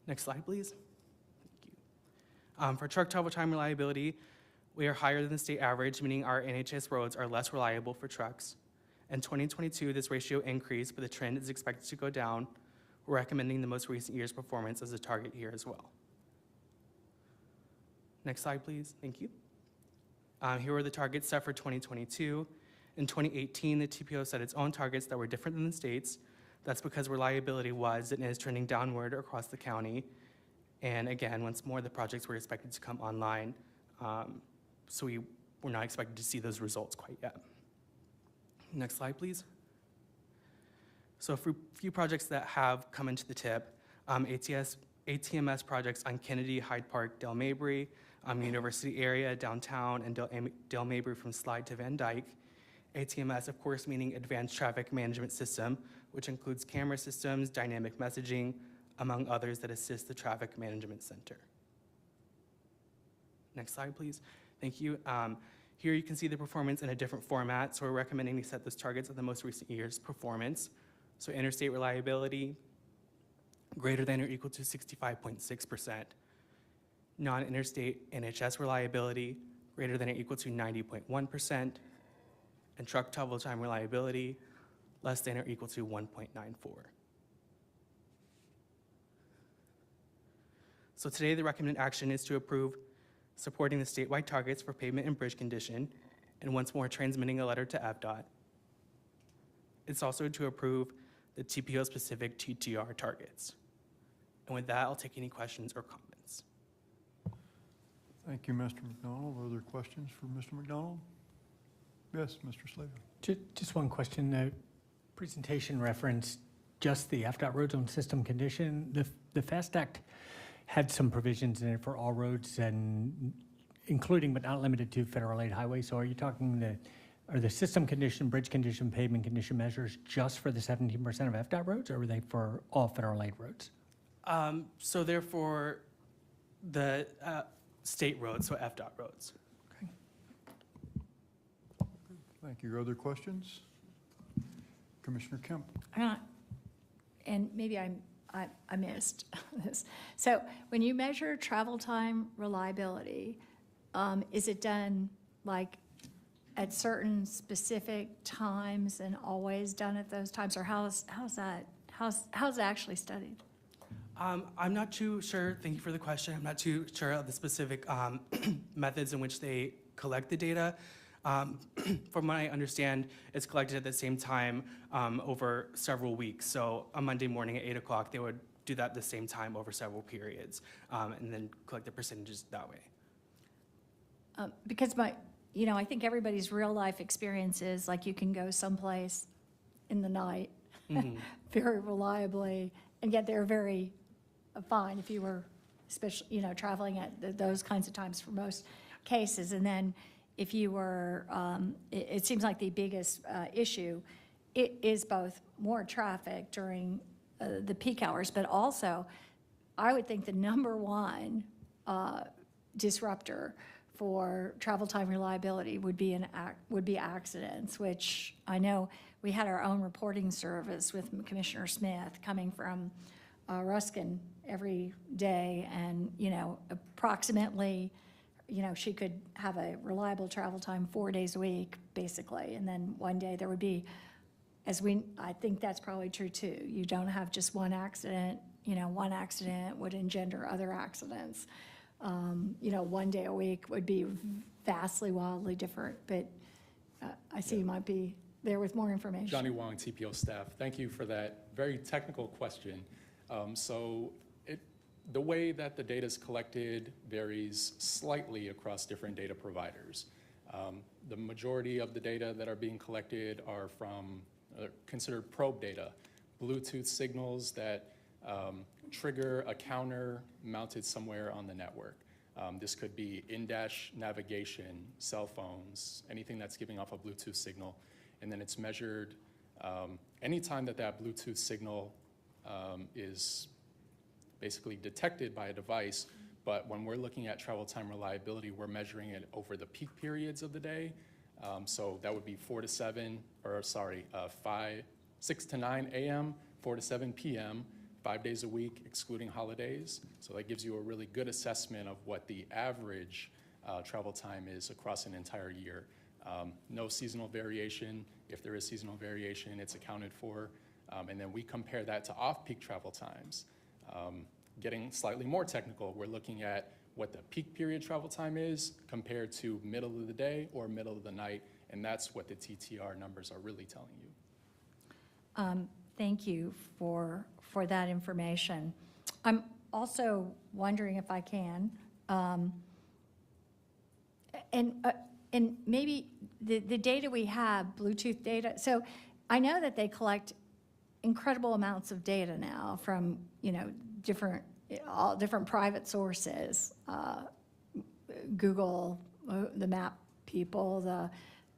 Next slide, please. Thank you. For truck travel time reliability, we are higher than the state average, meaning our NHS roads are less reliable for trucks. In 2022, this ratio increased, but the trend is expected to go down. We're recommending the most recent year's performance as a target here as well. Next slide, please. Thank you. Here are the targets set for 2022. In 2018, the TPO set its own targets that were different than the state's. That's because reliability was and is trending downward across the county. And again, once more, the projects were expected to come online. So we're not expected to see those results quite yet. Next slide, please. So for a few projects that have come into the TIP, ATMS projects on Kennedy, Hyde Park, Dale Mabry, University area, downtown, and Dale Mabry from Slide to Van Dyke. ATMS, of course, meaning Advanced Traffic Management System, which includes camera systems, dynamic messaging, among others that assist the Traffic Management Center. Next slide, please. Thank you. Here you can see the performance in a different format, so we're recommending we set those targets of the most recent year's performance. So interstate reliability, greater than or equal to 65.6%. non-interstate NHS reliability greater than or equal to 90.1%, and truck travel time reliability less than or equal to 1.94. So today, the recommended action is to approve supporting the statewide targets for pavement and bridge condition, and once more transmitting a letter to FDOT. It's also to approve the TPO-specific TTR targets. And with that, I'll take any questions or comments. Thank you, Mr. McDonald. Are there questions for Mr. McDonald? Yes, Mr. Slater. Just one question. The presentation referenced just the FDOT road zone system condition. The FAST Act had some provisions in it for all roads, and including but not limited to federal aid highways. So are you talking are the system condition, bridge condition, pavement condition measures just for the 17% of FDOT roads, or were they for all federal aid roads? So therefore, the state roads, so FDOT roads. Okay. Thank you. Other questions? Commissioner Kemp. And maybe I missed this. So when you measure travel time reliability, is it done like at certain specific times and always done at those times, or how's it actually studied? I'm not too sure. Thank you for the question. I'm not too sure of the specific methods in which they collect the data. From what I understand, it's collected at the same time over several weeks. So a Monday morning at 8 o'clock, they would do that at the same time over several periods, and then collect the percentages that way. Because I think everybody's real life experience is like you can go someplace in the night very reliably and get there very fine if you were, especially, traveling at those kinds of times for most cases. And then if you were, it seems like the biggest issue, it is both more traffic during the peak hours, but also I would think the number one disruptor for travel time reliability would be accidents, which I know we had our own reporting service with Commissioner Smith coming from Ruskin every day, and approximately, she could have a reliable travel time 4 days a week, basically, and then one day there would be, I think that's probably true too. You don't have just one accident. One accident would engender other accidents. One day a week would be vastly, wildly different, but I see you might be there with more information. Johnny Wong, TPO staff. Thank you for that very technical question. The way that the data is collected varies slightly across different data providers. The majority of the data that are being collected are considered probe data, Bluetooth signals that trigger a counter mounted somewhere on the network. This could be in-dash navigation, cell phones, anything that's giving off a Bluetooth signal. And then it's measured anytime that Bluetooth signal is basically detected by a device. But when we're looking at travel time reliability, we're measuring it over the peak periods of the day. So that would be 6 to 9 a.m., 4 to 7 p.m., 5 days a week, excluding holidays. So that gives you a really good assessment of what the average travel time is across an entire year. No seasonal variation. If there is seasonal variation, it's accounted for. And then we compare that to off-peak travel times. Getting slightly more technical, we're looking at what the peak period travel time is compared to middle of the day or middle of the night, and that's what the TTR numbers are really telling you. Thank you for that information. I'm also wondering if I can, and maybe the data we have, Bluetooth data, so I know that they collect incredible amounts of data now from, all different private sources, Google, the map people,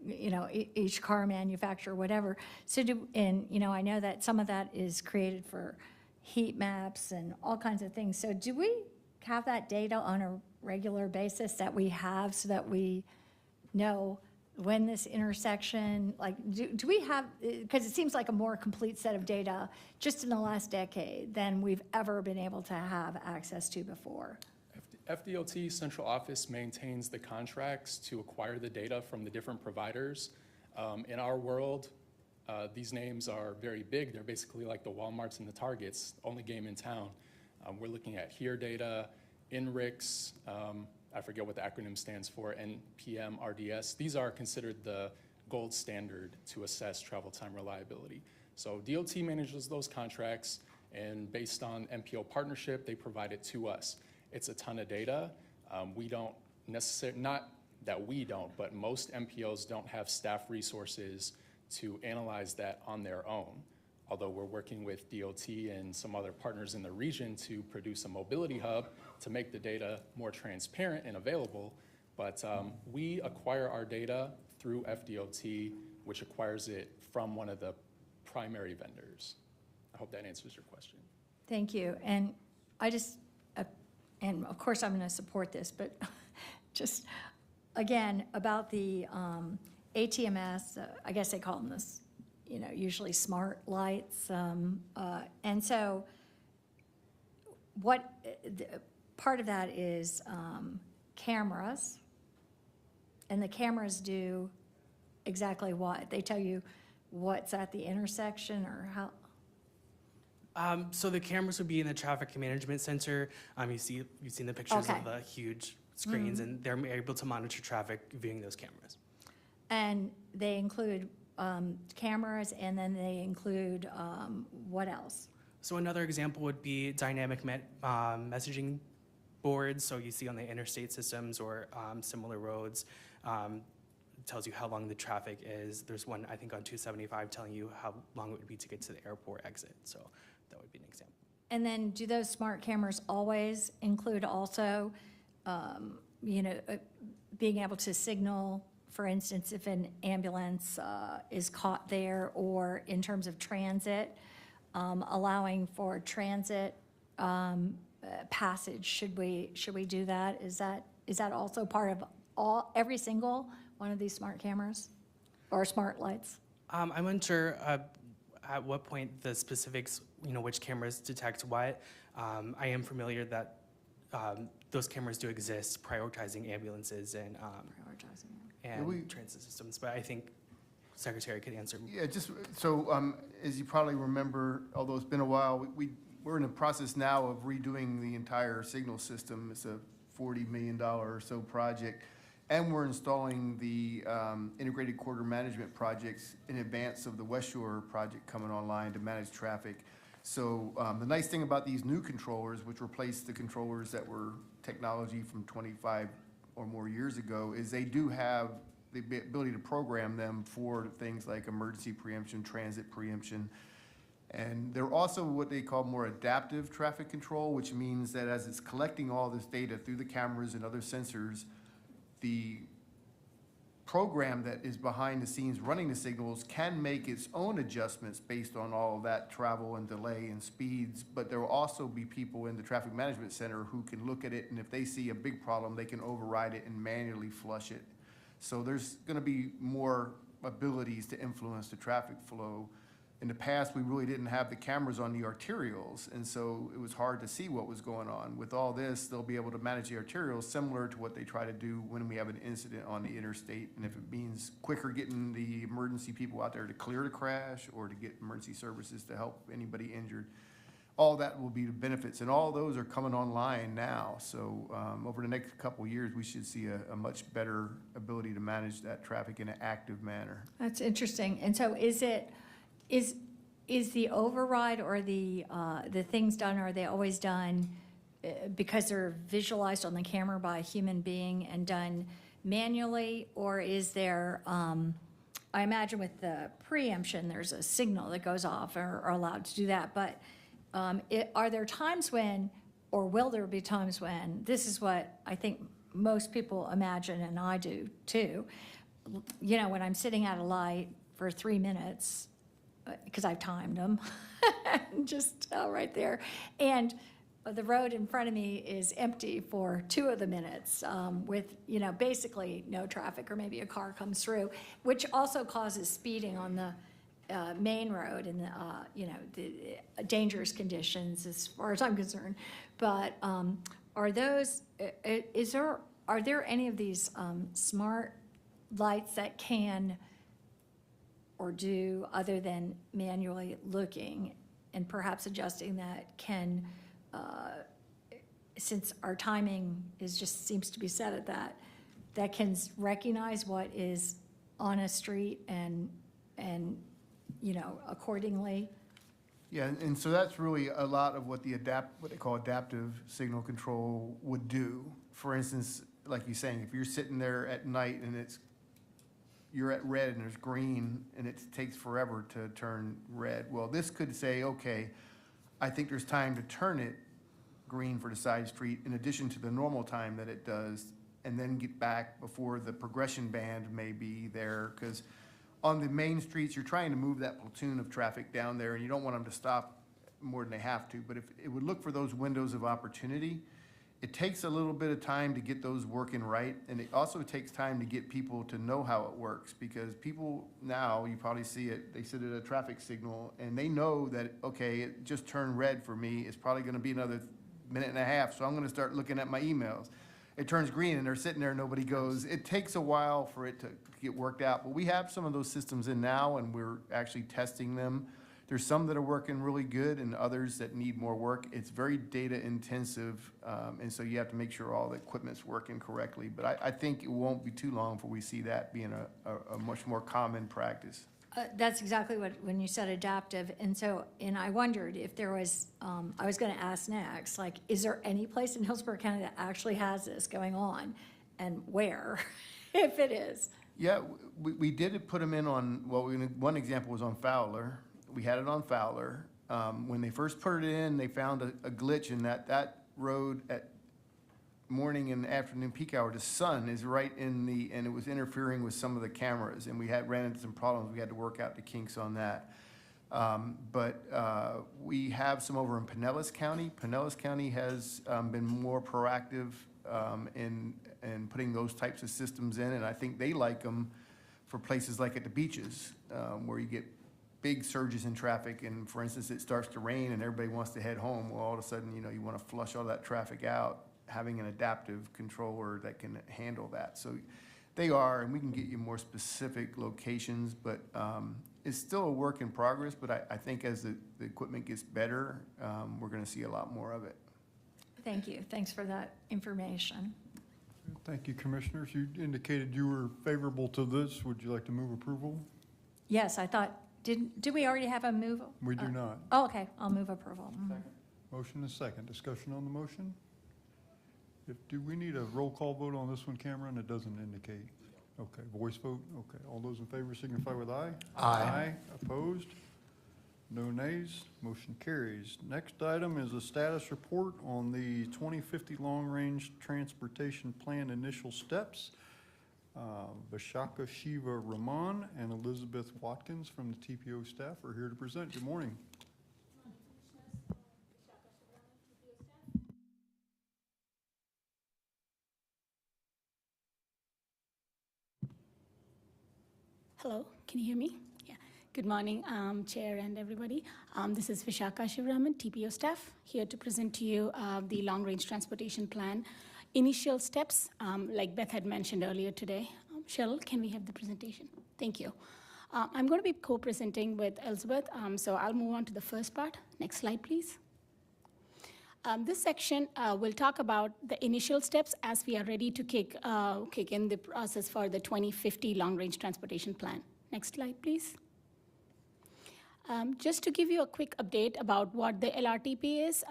each car manufacturer, whatever. So I know that some of that is created for heat maps and all kinds of things. So do we have that data on a regular basis that we have so that we know when this intersection, do we have, because it seems like a more complete set of data just in the last decade than we've ever been able to have access to before. FDOT central office maintains the contracts to acquire the data from the different providers. In our world, these names are very big. They're basically like the Walmarts and the Targets, only game in town. We're looking at HERE data, INRIX, I forget what the acronym stands for, NPM, RDS. These are considered the gold standard to assess travel time reliability. So DOT manages those contracts, and based on MPO partnership, they provide it to us. It's a ton of data. We don't necessarily, not that we don't, but most MPOs don't have staff resources to analyze that on their own. Although we're working with DOT and some other partners in the region to produce a mobility hub to make the data more transparent and available. But we acquire our data through FDOT, which acquires it from one of the primary vendors. I hope that answers your question. Thank you. And I just, and of course I'm going to support this, but just again, about the ATMS, I guess they call them this, usually smart lights. And so what, part of that is cameras, and the cameras do exactly what? They tell you what's at the intersection or how? So the cameras would be in the traffic management center. You've seen the pictures of the huge screens, and they're able to monitor traffic viewing those cameras. And they include cameras, and then they include what else? So another example would be dynamic messaging boards. So you see on the interstate systems or similar roads, it tells you how long the traffic is. There's one, I think, on 275 telling you how long it would be to get to the airport exit. So that would be an example. And then do those smart cameras always include also, being able to signal, for instance, if an ambulance is caught there, or in terms of transit, allowing for transit passage? Should we do that? Is that also part of every single one of these smart cameras or smart lights? I'm unsure at what point the specifics, which cameras detect what. I am familiar that those cameras do exist, prioritizing ambulances and transit systems, but I think Secretary could answer. Yeah, just so as you probably remember, although it's been a while, we're in the process now of redoing the entire signal system. It's a $40 million or so project, and we're installing the integrated corridor management projects in advance of the West Shore project coming online to manage traffic. So the nice thing about these new controllers, which replace the controllers that were technology from 25 or more years ago, is they do have the ability to program them for things like emergency preemption, transit preemption. And they're also what they call more adaptive traffic control, which means that as it's collecting all this data through the cameras and other sensors, the program that is behind the scenes running the signals can make its own adjustments based on all of that travel and delay and speeds, but there will also be people in the traffic management center who can look at it, and if they see a big problem, they can override it and manually flush it. So there's going to be more abilities to influence the traffic flow. In the past, we really didn't have the cameras on the arterials, and so it was hard to see what was going on. With all this, they'll be able to manage the arterials similar to what they try to do when we have an incident on the interstate. And if it means quicker getting the emergency people out there to clear the crash or to get emergency services to help anybody injured, all that will be the benefits. And all those are coming online now. So over the next couple of years, we should see a much better ability to manage that traffic in an active manner. That's interesting. And so is the override or the things done, are they always done because they're visualized on the camera by a human being and done manually? Or is there, I imagine with the preemption, there's a signal that goes off or allowed to do that. But are there times when, or will there be times when, this is what I think most people imagine, and I do too, when I'm sitting at a light for 3 minutes, because I've timed them, just right there. And the road in front of me is empty for 2 of the minutes with, basically no traffic, or maybe a car comes through, which also causes speeding on the main road and, the dangerous conditions as far as I'm concerned. But are those, are there any of these smart lights that can or do, other than manually looking and perhaps adjusting, that can, since our timing seems to be set at that can recognize what is on a street and accordingly? Yeah, and so that's really a lot of what what they call adaptive signal control would do. For instance, like you're saying, if you're sitting there at night and you're at red and there's green and it takes forever to turn red. Well, this could say, okay, I think there's time to turn it green for the side street in addition to the normal time that it does, and then get back before the progression band may be there. Because on the main streets, you're trying to move that platoon of traffic down there and you don't want them to stop more than they have to. But if it would look for those windows of opportunity, it takes a little bit of time to get those working right, and it also takes time to get people to know how it works, because people now, you probably see it, they sit at a traffic signal, and they know that, okay, it just turned red for me, it's probably gonna be another minute and a half, so I'm gonna start looking at my emails. It turns green, and they're sitting there, nobody goes. It takes a while for it to get worked out, but we have some of those systems in now, and we're actually testing them. There's some that are working really good and others that need more work. It's very data intensive, and so you have to make sure all the equipment's working correctly. But I think it won't be too long before we see that being a much more common practice. That's exactly when you said adaptive. And I wondered if there was, I was going to ask next, like, is there any place in Hillsborough County that actually has this going on, and where, if it is? Yeah, we did put them in on, well, one example was on Fowler. We had it on Fowler. When they first put it in, they found a glitch in that road at morning and afternoon peak hour. The sun is right in and it was interfering with some of the cameras, and we ran into some problems. We had to work out the kinks on that. But we have some over in Pinellas County. Pinellas County has been more proactive in putting those types of systems in, and I think they like them for places like at the beaches, where you get big surges in traffic, and for instance, it starts to rain and everybody wants to head home. Well, all of a sudden, you want to flush all that traffic out. Having an adaptive controller that can handle that. So they are, and we can get you more specific locations, but it's still a work in progress, but I think as the equipment gets better, we're going to see a lot more of it. Thank you. Thanks for that information. Thank you, Commissioners. You indicated you were favorable to this. Would you like to move approval? Yes, I thought, do we already have a move? We do not. Oh, okay, I'll move approval. Motion is second. Discussion on the motion? Do we need a roll call vote on this one, Cameron? It doesn't indicate. Okay, voice vote? Okay, all those in favor signify with aye. Aye. Opposed? No nays. Motion carries. Next item is a status report on the 2050 Long Range Transportation Plan initial steps. Vishaka Shiva Raman and Elizabeth Watkins from the TPO staff are here to present. Good morning. Hello, can you hear me? Yeah. Good morning, Chair and everybody. This is Vishaka Shivaraman, TPO staff, here to present to you the Long Range Transportation Plan initial steps, like Beth had mentioned earlier today. Cheryl, can we have the presentation? Thank you. I'm going to be co-presenting with Elizabeth, so I'll move on to the first part. Next slide, please. This section will talk about the initial steps as we are ready to kick in the process for the 2050 Long Range Transportation Plan. Next slide, please. Just to give you a quick update about what the LRTP is,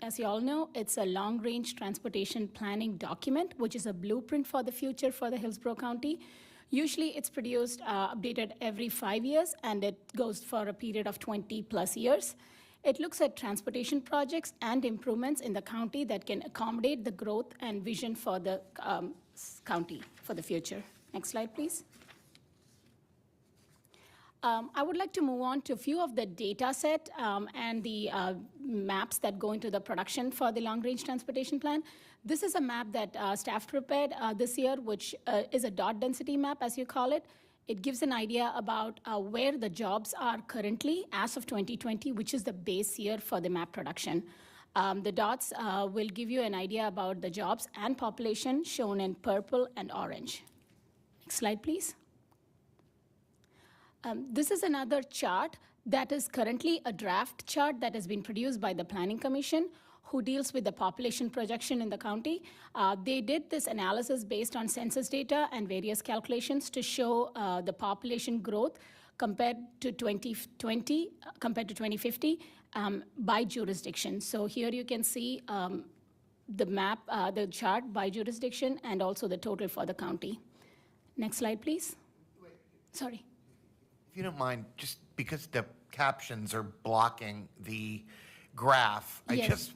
as you all know, it's a Long Range Transportation Planning document, which is a blueprint for the future for the Hillsborough County. Usually it's produced, updated every 5 years, and it goes for a period of 20 plus years. It looks at transportation projects and improvements in the county that can accommodate the growth and vision for the county for the future. Next slide, please. I would like to move on to a few of the data set and the maps that go into the production for the Long Range Transportation Plan. This is a map that staff prepared this year, which is a dot density map, as you call it. It gives an idea about where the jobs are currently as of 2020, which is the base year for the map production. The dots will give you an idea about the jobs and population shown in purple and orange. Next slide, please. This is another chart that is currently a draft chart that has been produced by the Planning Commission, who deals with the population projection in the county. They did this analysis based on census data and various calculations to show the population growth compared to 2020, compared to 2050 by jurisdiction. So here you can see the map, the chart by jurisdiction, and also the total for the county. Next slide, please. Sorry. If you don't mind, just because the captions are blocking the graph, Yes.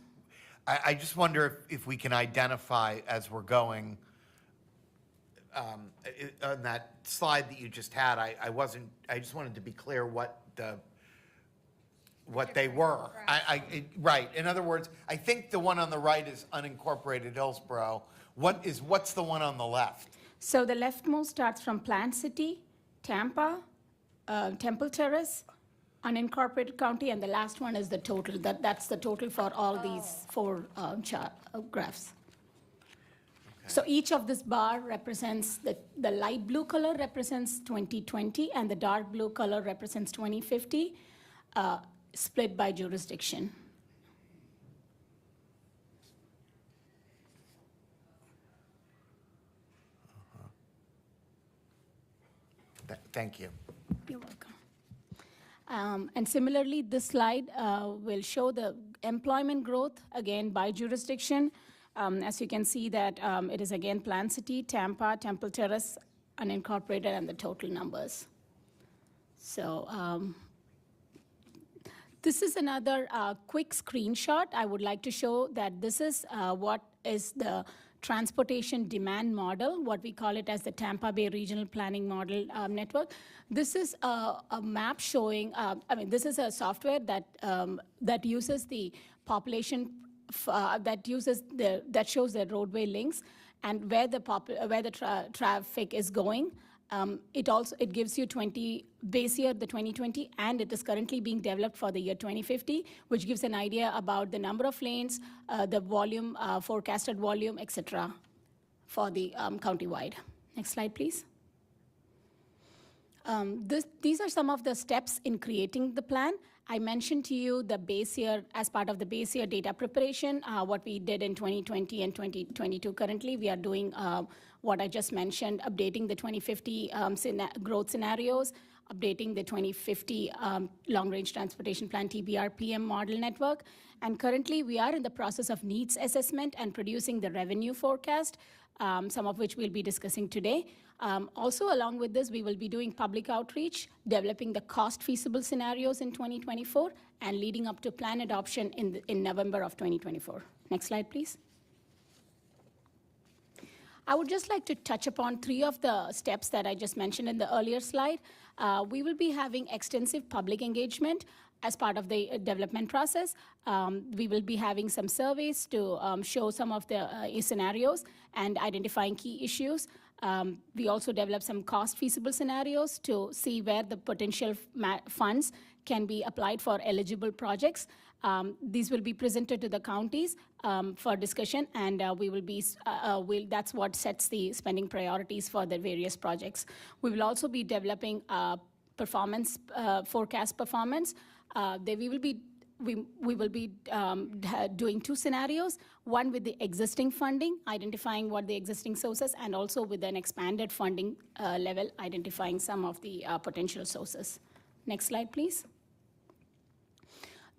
I just wonder if we can identify as we're going, on that slide that you just had, I just wanted to be clear what they were. Right, in other words, I think the one on the right is unincorporated Hillsborough. What's the one on the left? So the leftmost starts from Plant City, Tampa, Temple Terrace, unincorporated county, and the last one is the total. That's the total for all these four graphs. Okay. So each of this bar represents, the light blue color represents 2020, and the dark blue color represents 2050, split by jurisdiction. Thank you. You're welcome. And similarly, this slide will show the employment growth, again, by jurisdiction. As you can see that it is, again, Plant City, Tampa, Temple Terrace, unincorporated, and the total numbers. So this is another quick screenshot. I would like to show that this is what is the transportation demand model, what we call it as the Tampa Bay Regional Planning Model Network. This is a map showing, this is a software that uses the population, that shows the roadway links and where the traffic is going. It gives you base year, the 2020, and it is currently being developed for the year 2050, which gives an idea about the number of lanes, the volume, forecasted volume, etc., for the countywide. Next slide, please. These are some of the steps in creating the plan. I mentioned to you the base year, as part of the base year data preparation, what we did in 2020 and 2022. Currently, we are doing what I just mentioned, updating the 2050 growth scenarios, updating the 2050 long-range transportation plan TBR-PM model network. And currently, we are in the process of needs assessment and producing the revenue forecast, some of which we'll be discussing today. Also, along with this, we will be doing public outreach, developing the cost-feasible scenarios in 2024, and leading up to plan adoption in November of 2024. Next slide, please. I would just like to touch upon 3 of the steps that I just mentioned in the earlier slide. We will be having extensive public engagement as part of the development process. We will be having some surveys to show some of the scenarios and identifying key issues. We also develop some cost-feasible scenarios to see where the potential funds can be applied for eligible projects. These will be presented to the counties for discussion, and that's what sets the spending priorities for the various projects. We will also be developing performance, forecast performance. We will be doing 2 scenarios, one with the existing funding, identifying what the existing sources, and also with an expanded funding level, identifying some of the potential sources. Next slide, please.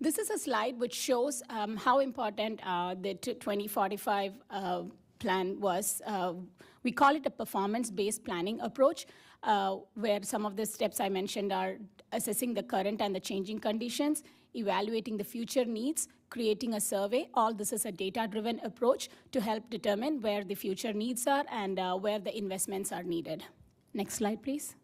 This is a slide which shows how important the 2045 plan was. We call it a performance-based planning approach, where some of the steps I mentioned are assessing the current and the changing conditions, evaluating the future needs, creating a survey. All this is a data-driven approach to help determine where the future needs are and where the investments are needed. Next slide, please.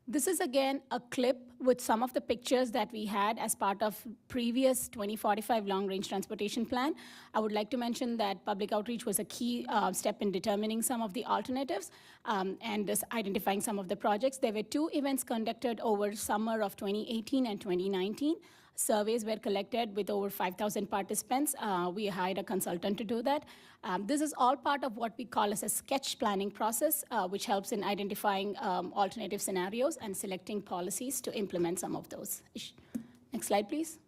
This is, again, a clip with some of the pictures that we had as part of previous 2045 long-range transportation plan. I would like to mention that public outreach was a key step in determining some of the alternatives and identifying some of the projects. There were 2 events conducted over summer of 2018 and 2019. Surveys were collected with over 5,000 participants. We hired a consultant to do that. This is all part of what we call as a sketch planning process, which helps in identifying alternative scenarios and selecting policies to implement some of those. Next slide, please.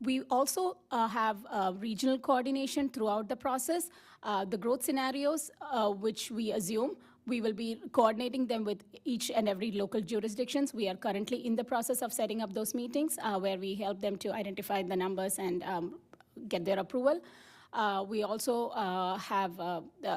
We also have regional coordination throughout the process. The growth scenarios, which we assume, we will be coordinating them with each and every local jurisdictions. We are currently in the process of setting up those meetings where we help them to identify the numbers and get their approval. We also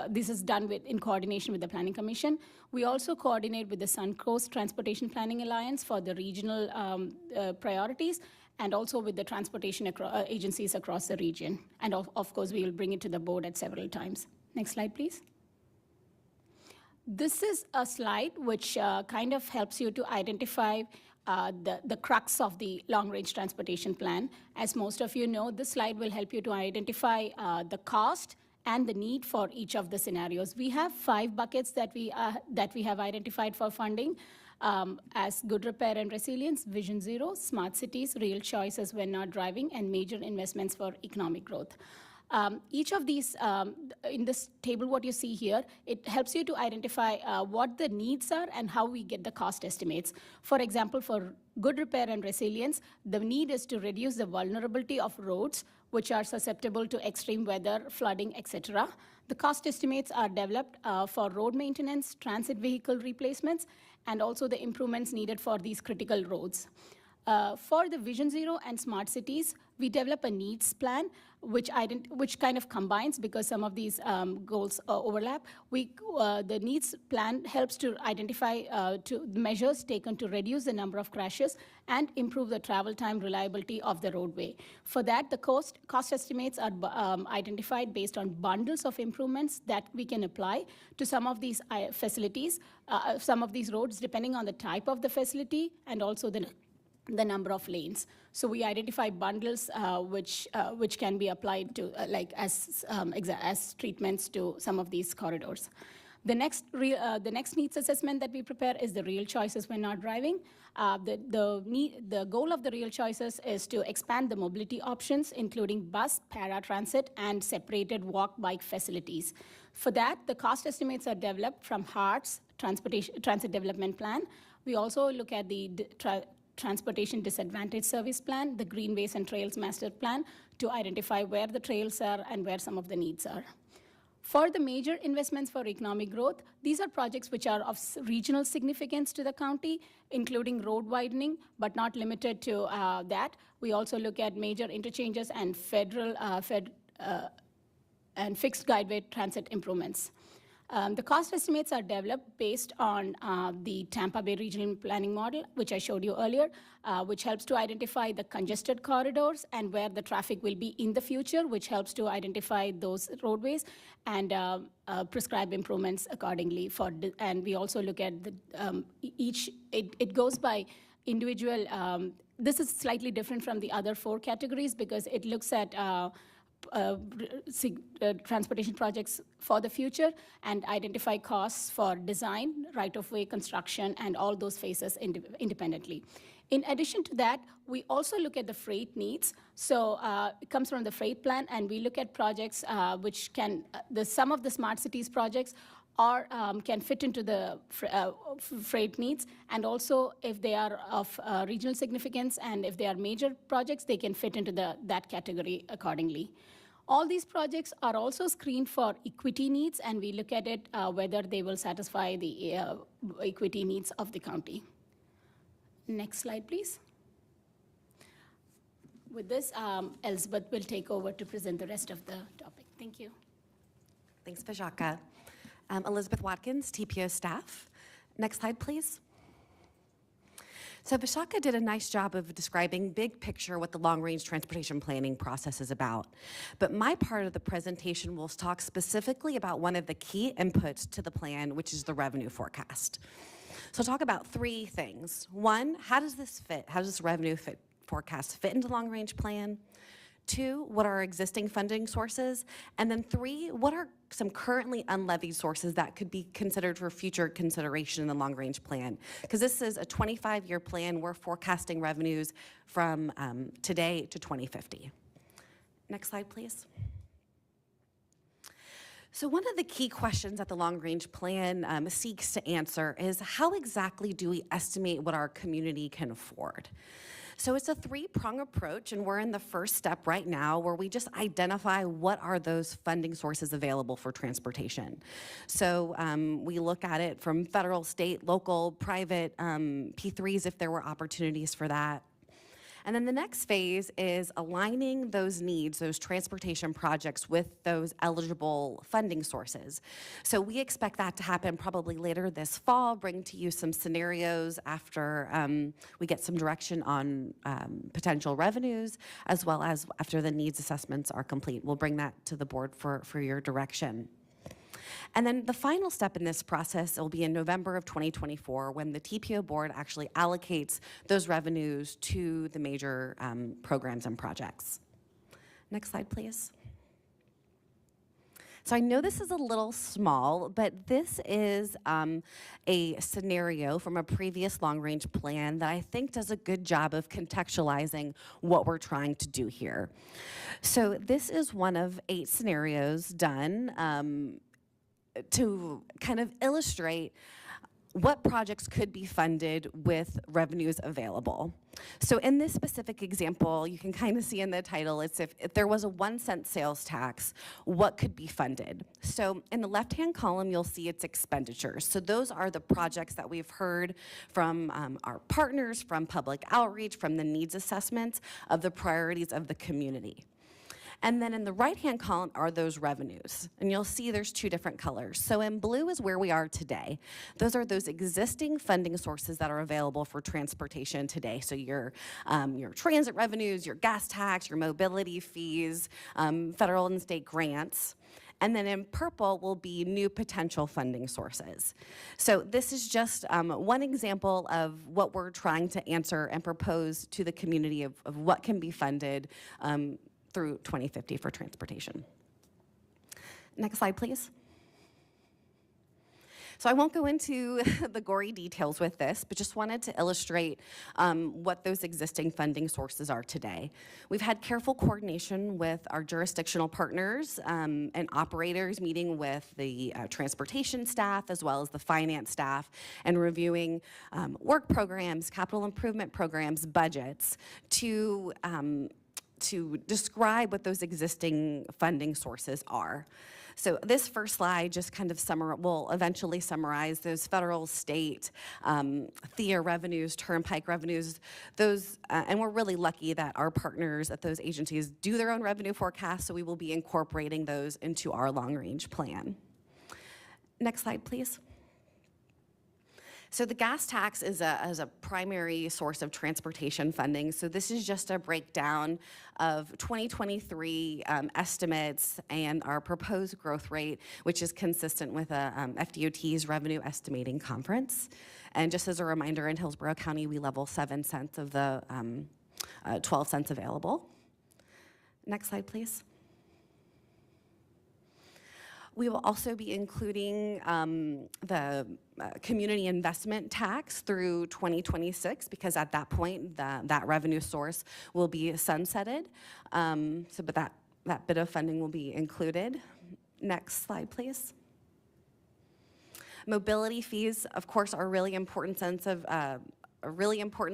this is done in coordination with the Planning Commission. We also coordinate with the Suncoast Transportation Planning Alliance for the regional priorities, and also with the transportation agencies across the region. And of course, we will bring it to the board at several times. Next slide, please. This is a slide which kind of helps you to identify the crux of the long-range transportation plan. As most of you know, this slide will help you to identify the cost and the need for each of the scenarios. We have 5 buckets that we have identified for funding. As good repair and resilience, Vision Zero, smart cities, real choices when not driving, and major investments for economic growth. Each of these, in this table, what you see here, it helps you to identify what the needs are and how we get the cost estimates. For example, for good repair and resilience, the need is to reduce the vulnerability of roads, which are susceptible to extreme weather, flooding, etc. The cost estimates are developed for road maintenance, transit vehicle replacements, and also the improvements needed for these critical roads. For the Vision Zero and smart cities, we develop a needs plan, which kind of combines, because some of these goals overlap. The needs plan helps to identify measures taken to reduce the number of crashes and improve the travel time reliability of the roadway. For that, the cost estimates are identified based on bundles of improvements that we can apply to some of these facilities, some of these roads, depending on the type of the facility and also the number of lanes. So we identify bundles which can be applied to as treatments to some of these corridors. The next needs assessment that we prepare is the real choices when not driving. The goal of the real choices is to expand the mobility options, including bus, paratransit, and separated walk-bike facilities. For that, the cost estimates are developed from HART's Transit Development Plan. We also look at the Transportation Disadvantage Service Plan, the Greenways and Trails Master Plan, to identify where the trails are and where some of the needs are. For the major investments for economic growth, these are projects which are of regional significance to the county, including road widening, but not limited to that. We also look at major interchanges and and fixed guideway transit improvements. The cost estimates are developed based on the Tampa Bay Regional Planning Model, which I showed you earlier, which helps to identify the congested corridors and where the traffic will be in the future, which helps to identify those roadways and prescribe improvements accordingly. And we also look at it goes by individual. This is slightly different from the other 4 categories because it looks at transportation projects for the future and identify costs for design, right-of-way construction, and all those phases independently. In addition to that, we also look at the freight needs. So it comes from the freight plan, and we look at projects which can, some of the smart cities projects can fit into the freight needs, and also if they are of regional significance and if they are major projects, they can fit into that category accordingly. All these projects are also screened for equity needs, and we look at it whether they will satisfy the equity needs of the county. Next slide, please. With this, Elizabeth will take over to present the rest of the topic. Thank you. Thanks, Vishaka. Elizabeth Watkins, TPO staff. Next slide, please. So Vishaka did a nice job of describing big picture what the long-range transportation planning process is about. But my part of the presentation will talk specifically about one of the key inputs to the plan, which is the revenue forecast. So I'll talk about 3 things. 1, how does this fit? How does this revenue forecast fit into the long-range plan? 2, what are our existing funding sources? And then 3, what are some currently unlevied sources that could be considered for future consideration in the long-range plan? Because this is a 25-year plan. We're forecasting revenues from today to 2050. Next slide, please. So one of the key questions that the long-range plan seeks to answer is how exactly do we estimate what our community can afford? So it's a 3-prong approach, and we're in the first step right now where we just identify what are those funding sources available for transportation. So we look at it from federal, state, local, private, P3s if there were opportunities for that. And then the next phase is aligning those needs, those transportation projects, with those eligible funding sources. So we expect that to happen probably later this fall, bring to you some scenarios after we get some direction on potential revenues, as well as after the needs assessments are complete. We'll bring that to the board for your direction. And then the final step in this process will be in November of 2024 when the TPO board actually allocates those revenues to the major programs and projects. Next slide, please. So I know this is a little small, but this is a scenario from a previous long-range plan that I think does a good job of contextualizing what we're trying to do here. So this is one of 8 scenarios done to kind of illustrate what projects could be funded with revenues available. So in this specific example, you can kind of see in the title, it's if there was a 1-cent sales tax, what could be funded? So in the left-hand column, you'll see its expenditures. So those are the projects that we've heard from our partners, from public outreach, from the needs assessments of the priorities of the community. And then in the right-hand column are those revenues. And you'll see there's 2 different colors. So in blue is where we are today. Those are those existing funding sources that are available for transportation today. So your transit revenues, your gas tax, your mobility fees, federal and state grants. And then in purple will be new potential funding sources. So this is just one example of what we're trying to answer and propose to the community of what can be funded through 2050 for transportation. Next slide, please. So I won't go into the gory details with this, but just wanted to illustrate what those existing funding sources are today. We've had careful coordination with our jurisdictional partners and operators, meeting with the transportation staff as well as the finance staff, and reviewing work programs, capital improvement programs, budgets to describe what those existing funding sources are. So this first slide just kind of will eventually summarize those federal, state, THEA revenues, turnpike revenues, those, and we're really lucky that our partners at those agencies do their own revenue forecasts, so we will be incorporating those into our long-range plan. Next slide, please. So the gas tax is a primary source of transportation funding. So this is just a breakdown of 2023 estimates and our proposed growth rate, which is consistent with FDOT's revenue estimating conference. And just as a reminder, in Hillsborough County, we level 7 cents of the 12 cents available. Next slide, please. We will also be including the community investment tax through 2026, because at that point, that revenue source will be sunsetted. But that bit of funding will be included. Next slide, please. Mobility fees, of course, are a really important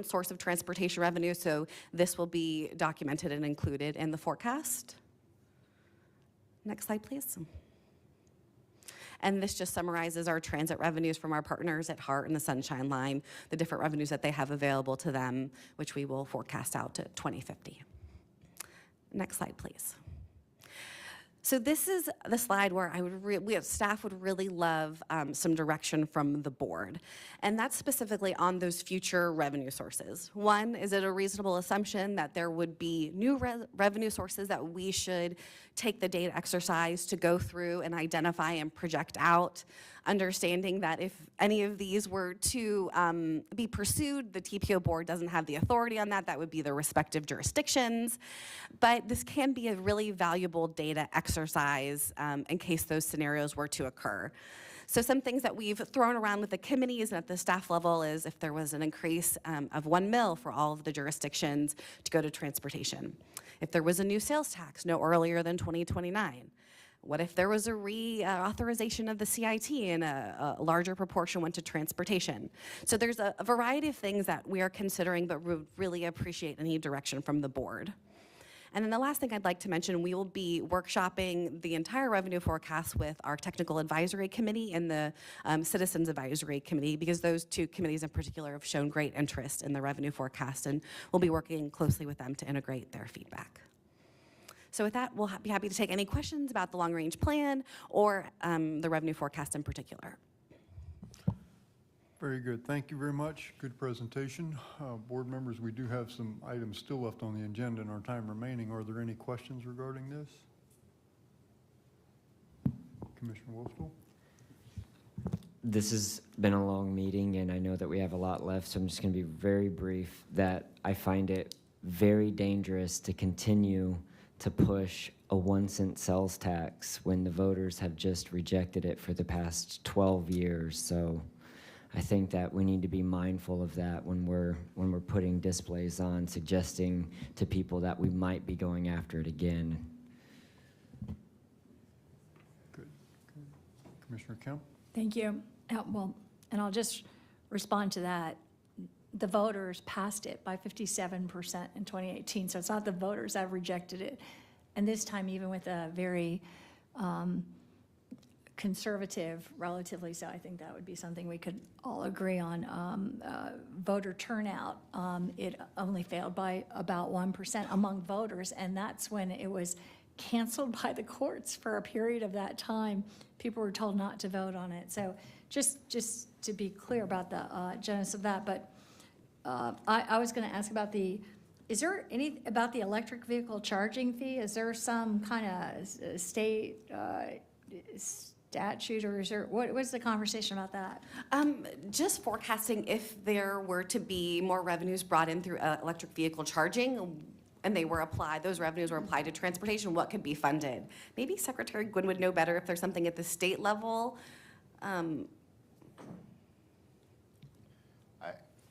source of transportation revenue, so this will be documented and included in the forecast. Next slide, please. And this just summarizes our transit revenues from our partners at HART and the Sunshine Line, the different revenues that they have available to them, which we will forecast out to 2050. Next slide, please. So this is the slide where staff would really love some direction from the board. And that's specifically on those future revenue sources. One, is it a reasonable assumption that there would be new revenue sources that we should take the data exercise to go through and identify and project out, understanding that if any of these were to be pursued, the TPO board doesn't have the authority on that. That would be the respective jurisdictions. But this can be a really valuable data exercise in case those scenarios were to occur. So some things that we've thrown around with the committees and at the staff level is if there was an increase of 1 mil for all of the jurisdictions to go to transportation. If there was a new sales tax no earlier than 2029. What if there was a reauthorization of the CIT and a larger proportion went to transportation? So there's a variety of things that we are considering, but would really appreciate any direction from the board. And then the last thing I'd like to mention, we will be workshopping the entire revenue forecast with our technical advisory committee and the citizens advisory committee, because those two committees in particular have shown great interest in the revenue forecast, and we'll be working closely with them to integrate their feedback. So with that, we'll be happy to take any questions about the long-range plan or the revenue forecast in particular. Very good. Thank you very much. Good presentation. Board members, we do have some items still left on the agenda in our time remaining. Are there any questions regarding this? Commissioner Wolfstall? This has been a long meeting, and I know that we have a lot left, so I'm just going to be very brief, that I find it very dangerous to continue to push a 1-cent sales tax when the voters have just rejected it for the past 12 years. So I think that we need to be mindful of that when we're putting displays on, suggesting to people that we might be going after it again. Good. Commissioner Kemp? Thank you. Well, and I'll just respond to that. The voters passed it by 57% in 2018, so it's not the voters that have rejected it. And this time, even with a very conservative, relatively so, I think that would be something we could all agree on. Voter turnout, it only failed by about 1% among voters, and that's when it was canceled by the courts for a period of that time. People were told not to vote on it. So just to be clear about the genesis of that, but I was going to ask about is there any about the electric vehicle charging fee? Is there some kind of state statute, or is there, what's the conversation about that? Just forecasting if there were to be more revenues brought in through electric vehicle charging, and they were applied, those revenues were applied to transportation, what could be funded? Maybe Secretary Gwynn would know better if there's something at the state level.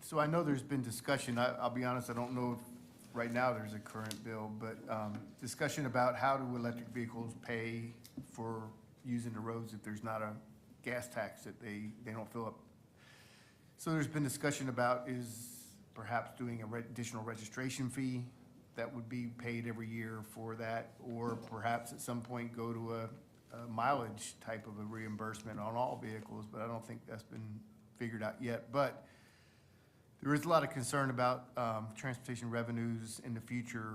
So I know there's been discussion, I'll be honest, I don't know if right now there's a current bill, but discussion about how do electric vehicles pay for using the roads if there's not a gas tax that they don't fill up. So there's been discussion about is perhaps doing an additional registration fee that would be paid every year for that, or perhaps at some point go to a mileage type of a reimbursement on all vehicles, but I don't think that's been figured out yet. But there is a lot of concern about transportation revenues in the future,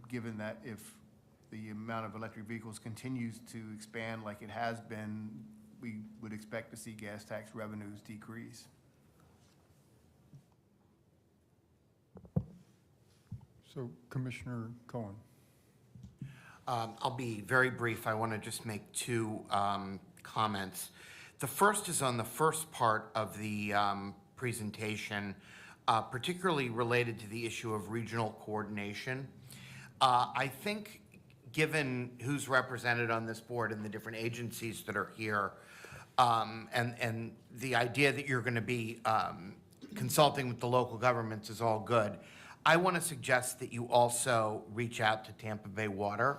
given that if the amount of electric vehicles continues to expand like it has been, we would expect to see gas tax revenues decrease. So Commissioner Cohen. I'll be very brief. I want to just make two comments. The first is on the first part of the presentation, particularly related to the issue of regional coordination. I think given who's represented on this board and the different agencies that are here, and the idea that you're going to be consulting with the local governments is all good. I want to suggest that you also reach out to Tampa Bay Water.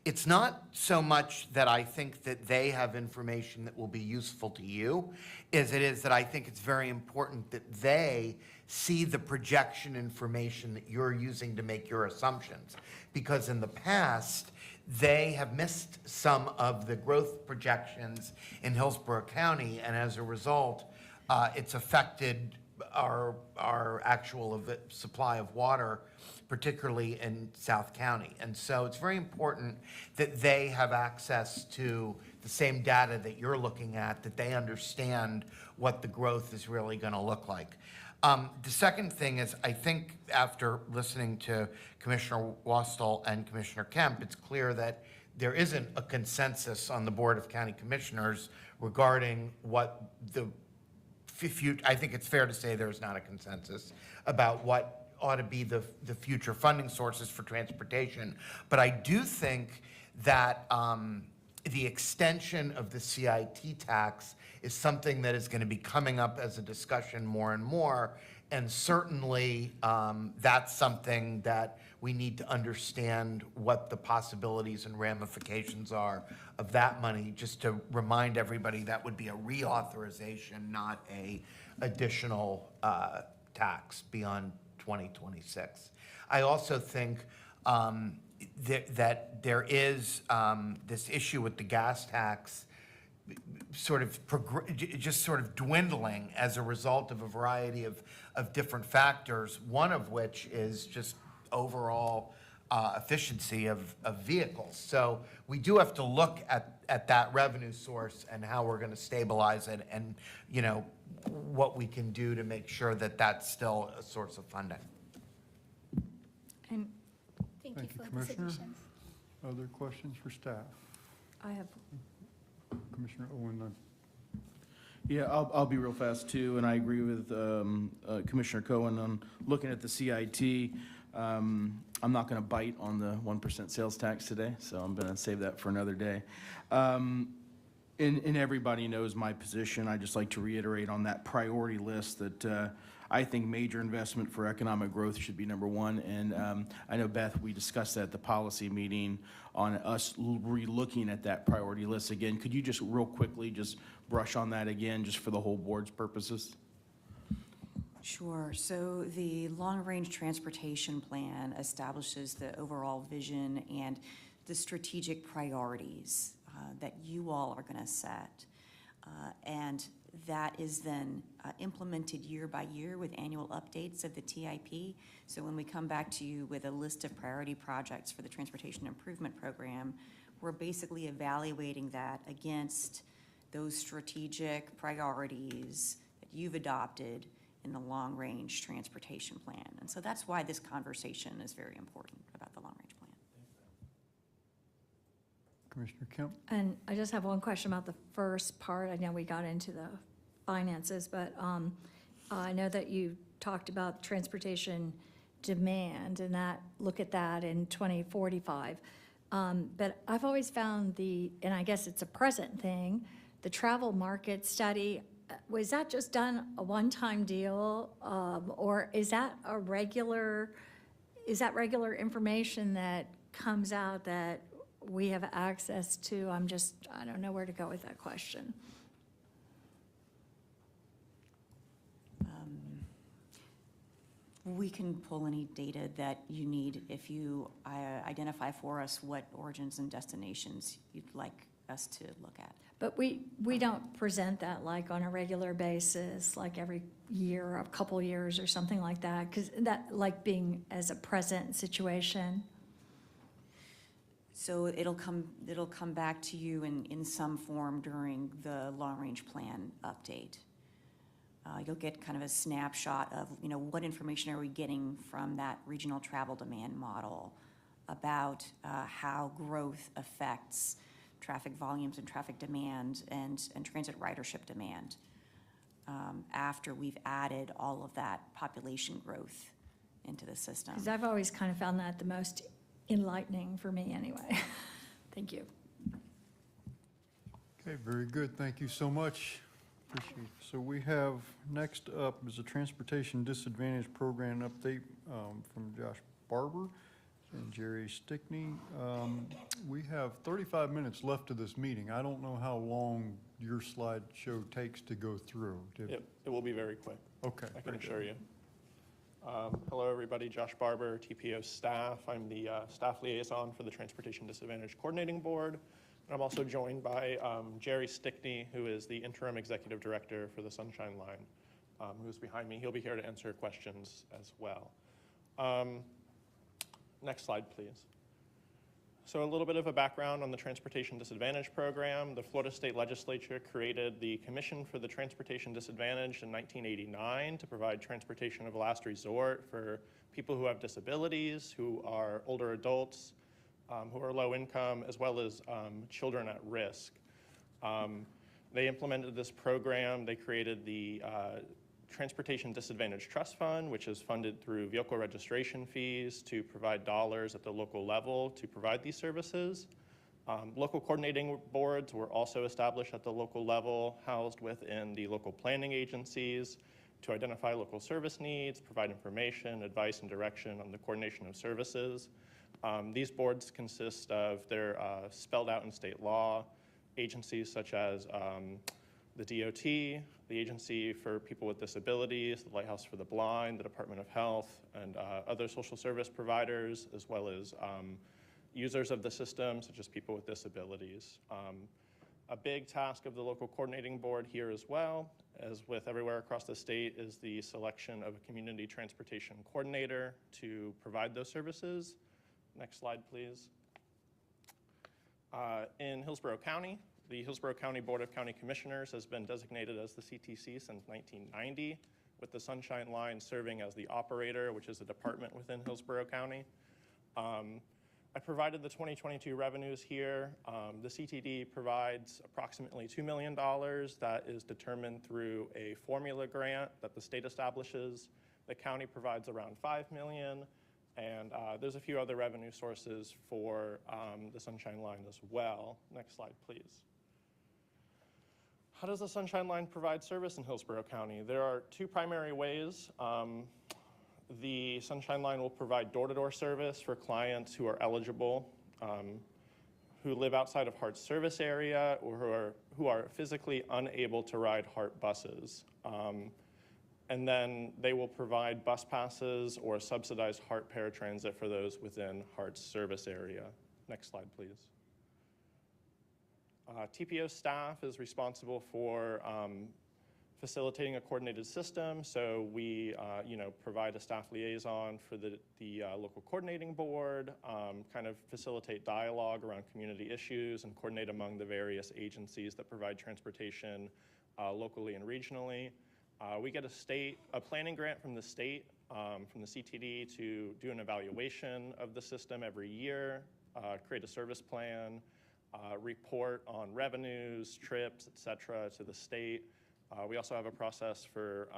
It's not so much that I think that they have information that will be useful to you, as it is that I think it's very important that they see the projection information that you're using to make your assumptions. Because in the past, they have missed some of the growth projections in Hillsborough County, and as a result, it's affected our actual supply of water, particularly in South County. And so it's very important that they have access to the same data that you're looking at, that they understand what the growth is really going to look like. The second thing is, I think after listening to Commissioner Wastall and Commissioner Kemp, it's clear that there isn't a consensus on the Board of County Commissioners regarding what the I think it's fair to say there's not a consensus about what ought to be the future funding sources for transportation. But I do think that the extension of the CIT tax is something that is going to be coming up as a discussion more and more. And certainly that's something that we need to understand what the possibilities and ramifications are of that money. Just to remind everybody, that would be a reauthorization, not a additional tax beyond 2026. I also think that there is this issue with the gas tax sort of just sort of dwindling as a result of a variety of different factors, one of which is just overall efficiency of vehicles. So we do have to look at that revenue source and how we're going to stabilize it, and what we can do to make sure that that's still a source of funding. And thank you for the Commissioner. suggestions. Other questions for staff? I have. Commissioner Owen. Yeah, I'll be real fast too, and I agree with Commissioner Cohen on looking at the CIT. I'm not going to bite on the 1% sales tax today, so I'm going to save that for another day. And everybody knows my position. I just like to reiterate on that priority list that I think major investment for economic growth should be number one. And I know, Beth, we discussed that at the policy meeting on us re-looking at that priority list again. Could you just real quickly just brush on that again, just for the whole board's purposes? Sure. So the long-range transportation plan establishes the overall vision and the strategic priorities that you all are going to set. And that is then implemented year by year with annual updates of the TIP. So when we come back to you with a list of priority projects for the Transportation Improvement Program, we're basically evaluating that against those strategic priorities that you've adopted in the long-range transportation plan. And so that's why this conversation is very important about the long-range plan. Commissioner Kemp? And I just have one question about the first part. I know we got into the finances, but I know that you talked about transportation demand and that look at that in 2045. But I've always found and I guess it's a present thing, the travel market study, was that just done a one-time deal, or is that regular information that comes out that we have access to? I don't know where to go with that question. We can pull any data that you need if you identify for us what origins and destinations you'd like us to look at. But we don't present that like on a regular basis, like every year, a couple years or something like that, because that like being as a present situation. So it'll come back to you in some form during the long-range plan update. You'll get kind of a snapshot of, what information are we getting from that regional travel demand model about how growth affects traffic volumes and traffic demand and transit ridership demand after we've added all of that population growth into the system. Because I've always kind of found that the most enlightening for me anyway. Thank you. Okay, very good. Thank you so much. Appreciate it. So we have, next up is a Transportation Disadvantage Program update from Josh Barber and Jerry Stickney. We have 35 minutes left of this meeting. I don't know how long your slideshow takes to go through. It will be very quick. Okay. I can assure you. Hello, everybody. Josh Barber, TPO Staff. I'm the staff liaison for the Transportation Disadvantage Coordinating Board. I'm also joined by Jerry Stickney, who is the Interim Executive Director for the Sunshine Line, who's behind me. He'll be here to answer questions as well. Next slide, please. So a little bit of a background on the Transportation Disadvantage Program. The Florida State Legislature created the Commission for the Transportation Disadvantaged in 1989 to provide transportation of last resort for people who have disabilities, who are older adults, who are low income, as well as children at risk. They implemented this program. They created the Transportation Disadvantage Trust Fund, which is funded through vehicle registration fees to provide dollars at the local level to provide these services. Local coordinating boards were also established at the local level, housed within the local planning agencies to identify local service needs, provide information, advice, and direction on the coordination of services. These boards consist of, they're spelled out in state law, agencies such as the DOT, the Agency for People with Disabilities, the Lighthouse for the Blind, the Department of Health, and other social service providers, as well as users of the system, such as people with disabilities. A big task of the local coordinating board here as well, as with everywhere across the state, is the selection of a community transportation coordinator to provide those services. Next slide, please. In Hillsborough County, the Hillsborough County Board of County Commissioners has been designated as the CTC since 1990, with the Sunshine Line serving as the operator, which is a department within Hillsborough County. I provided the 2022 revenues here. The CTD provides approximately $2 million that is determined through a formula grant that the state establishes. The county provides around $5 million, and there's a few other revenue sources for the Sunshine Line as well. Next slide, please. How does the Sunshine Line provide service in Hillsborough County? There are two primary ways. The Sunshine Line will provide door-to-door service for clients who are eligible, who live outside of HART's service area, or who are physically unable to ride HART buses. And then they will provide bus passes or subsidized HART paratransit for those within HART's service area. Next slide, please. TPO staff is responsible for facilitating a coordinated system. So we provide a staff liaison for the local coordinating board, kind of facilitate dialogue around community issues and coordinate among the various agencies that provide transportation locally and regionally. We get a planning grant from the state, from the CTD, to do an evaluation of the system every year, create a service plan, report on revenues, trips, et cetera, to the state. We also have a process for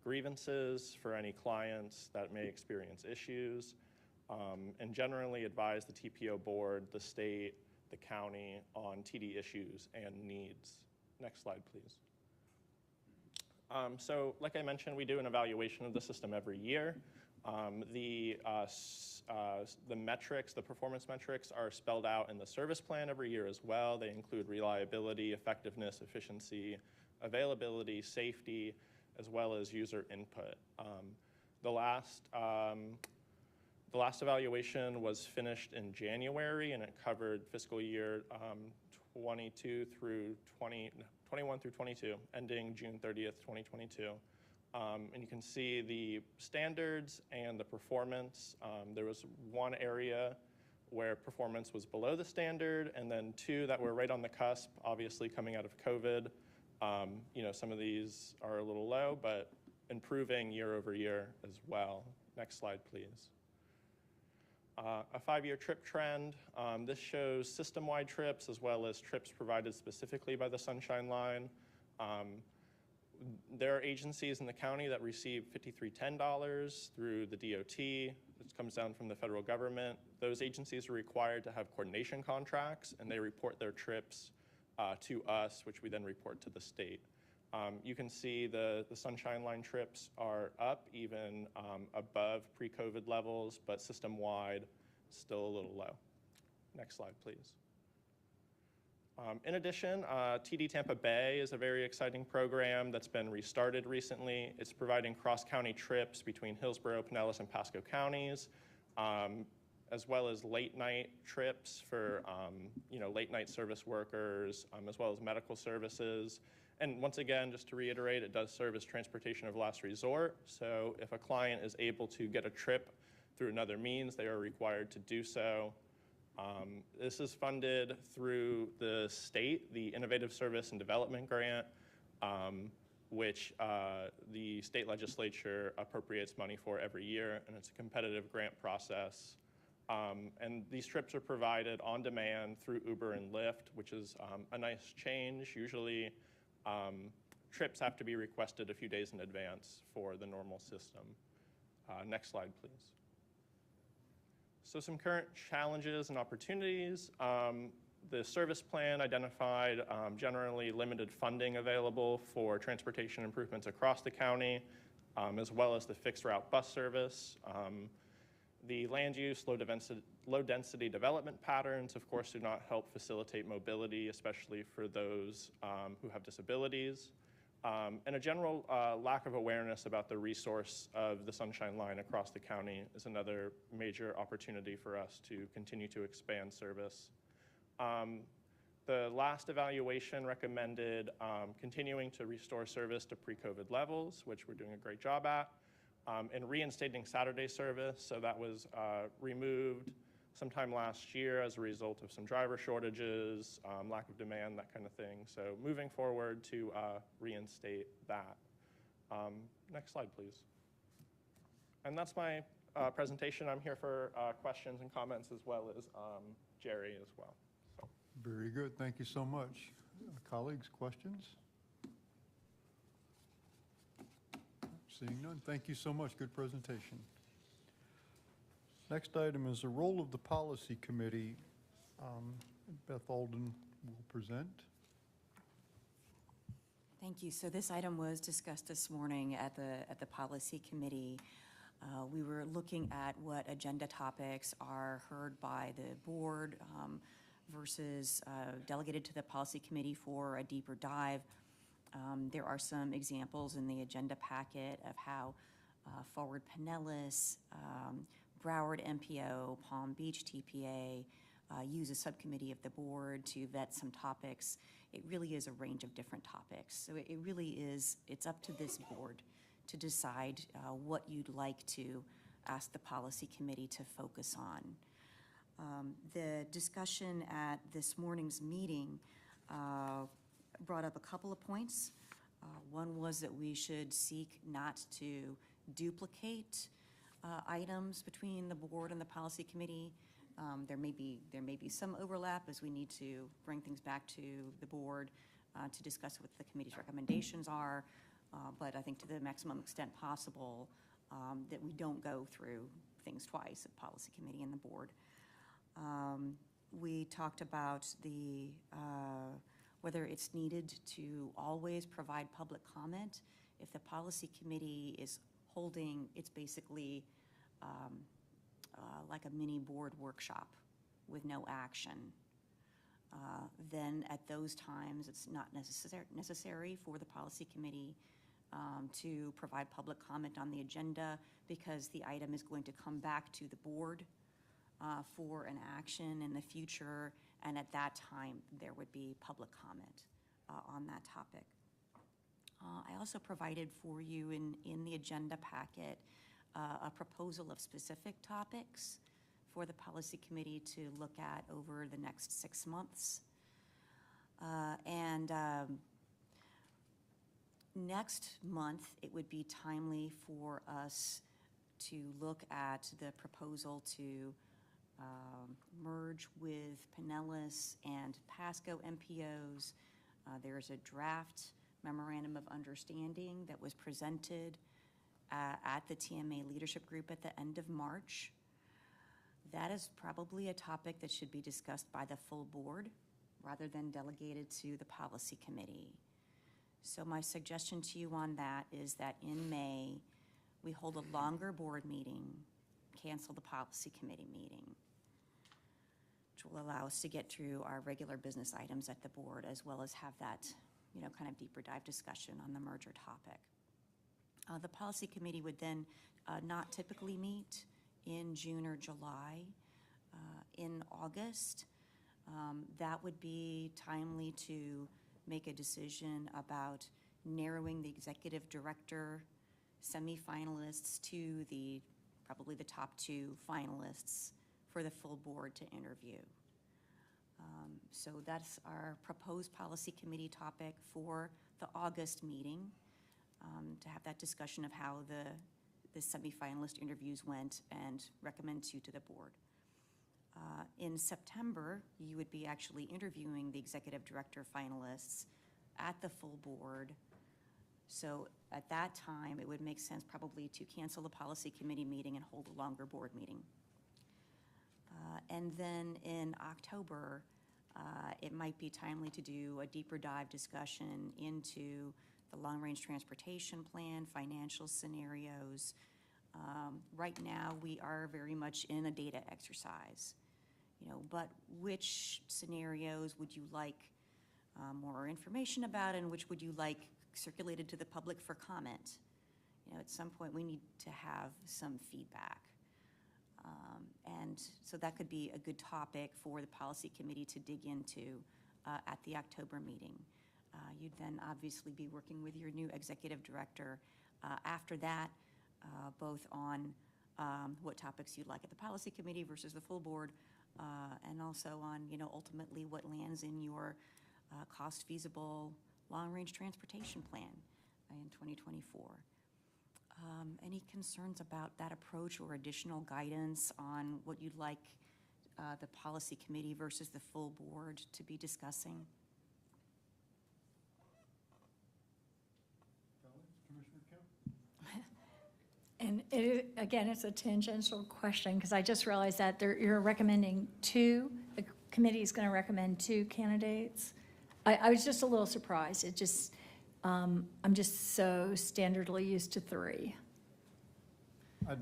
grievances for any clients that may experience issues, and generally advise the TPO board, the state, the county on TD issues and needs. Next slide, please. So like I mentioned, we do an evaluation of the system every year. The metrics, the performance metrics, are spelled out in the service plan every year as well. They include reliability, effectiveness, efficiency, availability, safety, as well as user input. The last evaluation was finished in January, and it covered fiscal year 21 through 22, ending June 30th, 2022. And you can see the standards and the performance. There was one area where performance was below the standard, and then two that were right on the cusp, obviously coming out of COVID. Some of these are a little low, but improving year over year as well. Next slide, please. A 5-year trip trend. This shows system-wide trips as well as trips provided specifically by the Sunshine Line. There are agencies in the county that receive $5310 through the DOT. This comes down from the federal government. Those agencies are required to have coordination contracts, and they report their trips to us, which we then report to the state. You can see the Sunshine Line trips are up, even above pre-COVID levels, but system-wide, still a little low. Next slide, please. In addition, TD Tampa Bay is a very exciting program that's been restarted recently. It's providing cross-county trips between Hillsborough, Pinellas, and Pasco counties, as well as late-night trips for late-night service workers, as well as medical services. And once again, just to reiterate, it does serve as transportation of last resort. So if a client is able to get a trip through another means, they are required to do so. This is funded through the state, the Innovative Service and Development Grant, which the state legislature appropriates money for every year, and it's a competitive grant process. And these trips are provided on demand through Uber and Lyft, which is a nice change. Usually, trips have to be requested a few days in advance for the normal system. Next slide, please. So some current challenges and opportunities. The service plan identified generally limited funding available for transportation improvements across the county, as well as the fixed route bus service. The land use, low density development patterns, of course, do not help facilitate mobility, especially for those who have disabilities. And a general lack of awareness about the resource of the Sunshine Line across the county is another major opportunity for us to continue to expand service. The last evaluation recommended continuing to restore service to pre-COVID levels, which we're doing a great job at, and reinstating Saturday service. So that was removed sometime last year as a result of some driver shortages, lack of demand, that kind of thing. So moving forward to reinstate that. Next slide, please. And that's my presentation. I'm here for questions and comments, as well as Jerry as well. So. Very good. Thank you so much. Colleagues, questions? Seeing none. Thank you so much. Good presentation. Next item is the role of the policy committee. Beth Alden will present. Thank you. So this item was discussed this morning at the policy committee. We were looking at what agenda topics are heard by the board versus delegated to the policy committee for a deeper dive. There are some examples in the agenda packet of how Forward Pinellas, Broward MPO, Palm Beach TPA use a subcommittee of the board to vet some topics. It really is a range of different topics. So it really is, it's up to this board to decide what you'd like to ask the policy committee to focus on. The discussion at this morning's meeting brought up a couple of points. One was that we should seek not to duplicate items between the board and the policy committee. There may be some overlap, as we need to bring things back to the board to discuss what the committee's recommendations are, but I think to the maximum extent possible that we don't go through things twice at policy committee and the board. We talked about whether it's needed to always provide public comment. If the policy committee is holding, it's basically like a mini board workshop with no action. Then at those times, it's not necessary for the policy committee to provide public comment on the agenda, because the item is going to come back to the board for an action in the future, and at that time, there would be public comment on that topic. I also provided for you in the agenda packet a proposal of specific topics for the policy committee to look at over the next 6 months. Next month, it would be timely for us to look at the proposal to merge with Pinellas and Pasco MPOs. There's a draft memorandum of understanding that was presented at the TMA leadership group at the end of March. That is probably a topic that should be discussed by the full board rather than delegated to the policy committee. So my suggestion to you on that is that in May, we hold a longer board meeting, cancel the policy committee meeting, which will allow us to get through our regular business items at the board, as well as have that, kind of deeper dive discussion on the merger topic. The policy committee would then not typically meet in June or July. In August, that would be timely to make a decision about narrowing the executive director semifinalists to probably the top 2 finalists for the full board to interview. So that's our proposed policy committee topic for the August meeting, to have that discussion of how the semifinalist interviews went and recommend to the board. In September, you would be actually interviewing the executive director finalists at the full board. So at that time, it would make sense probably to cancel the policy committee meeting and hold a longer board meeting. And then in October, it might be timely to do a deeper dive discussion into the long-range transportation plan, financial scenarios. Right now, we are very much in a data exercise, but which scenarios would you like more information about, and which would you like circulated to the public for comment? At some point, we need to have some feedback. And so that could be a good topic for the policy committee to dig into at the October meeting. You'd then obviously be working with your new executive director after that, both on what topics you'd like at the policy committee versus the full board, and also on, ultimately what lands in your cost feasible long-range transportation plan in 2024. Any concerns about that approach or additional guidance on what you'd like the policy committee versus the full board to be discussing? And again, it's a tangential question, because I just realized that you're recommending two, the committee is going to recommend two candidates. I was just a little surprised. It just, I'm just so standardly used to three. I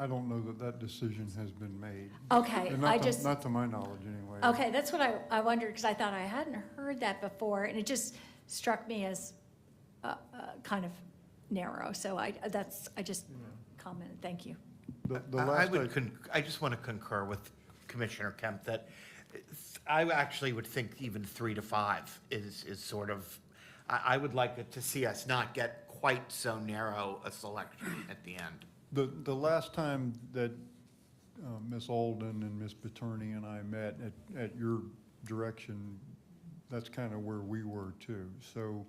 don't know that decision has been made. Okay, And not to my knowledge, anyway. Okay, that's what I wondered, because I thought I hadn't heard that before, and it just struck me as kind of narrow. So I just commented. Thank you. I just want to concur with Commissioner Kemp that I actually would think even 3 to 5 is sort of, I would like it to see us not get quite so narrow a selection at the end. The last time that Ms. Alden and Ms. Paterni and I met at your direction, that's kind of where we were too. So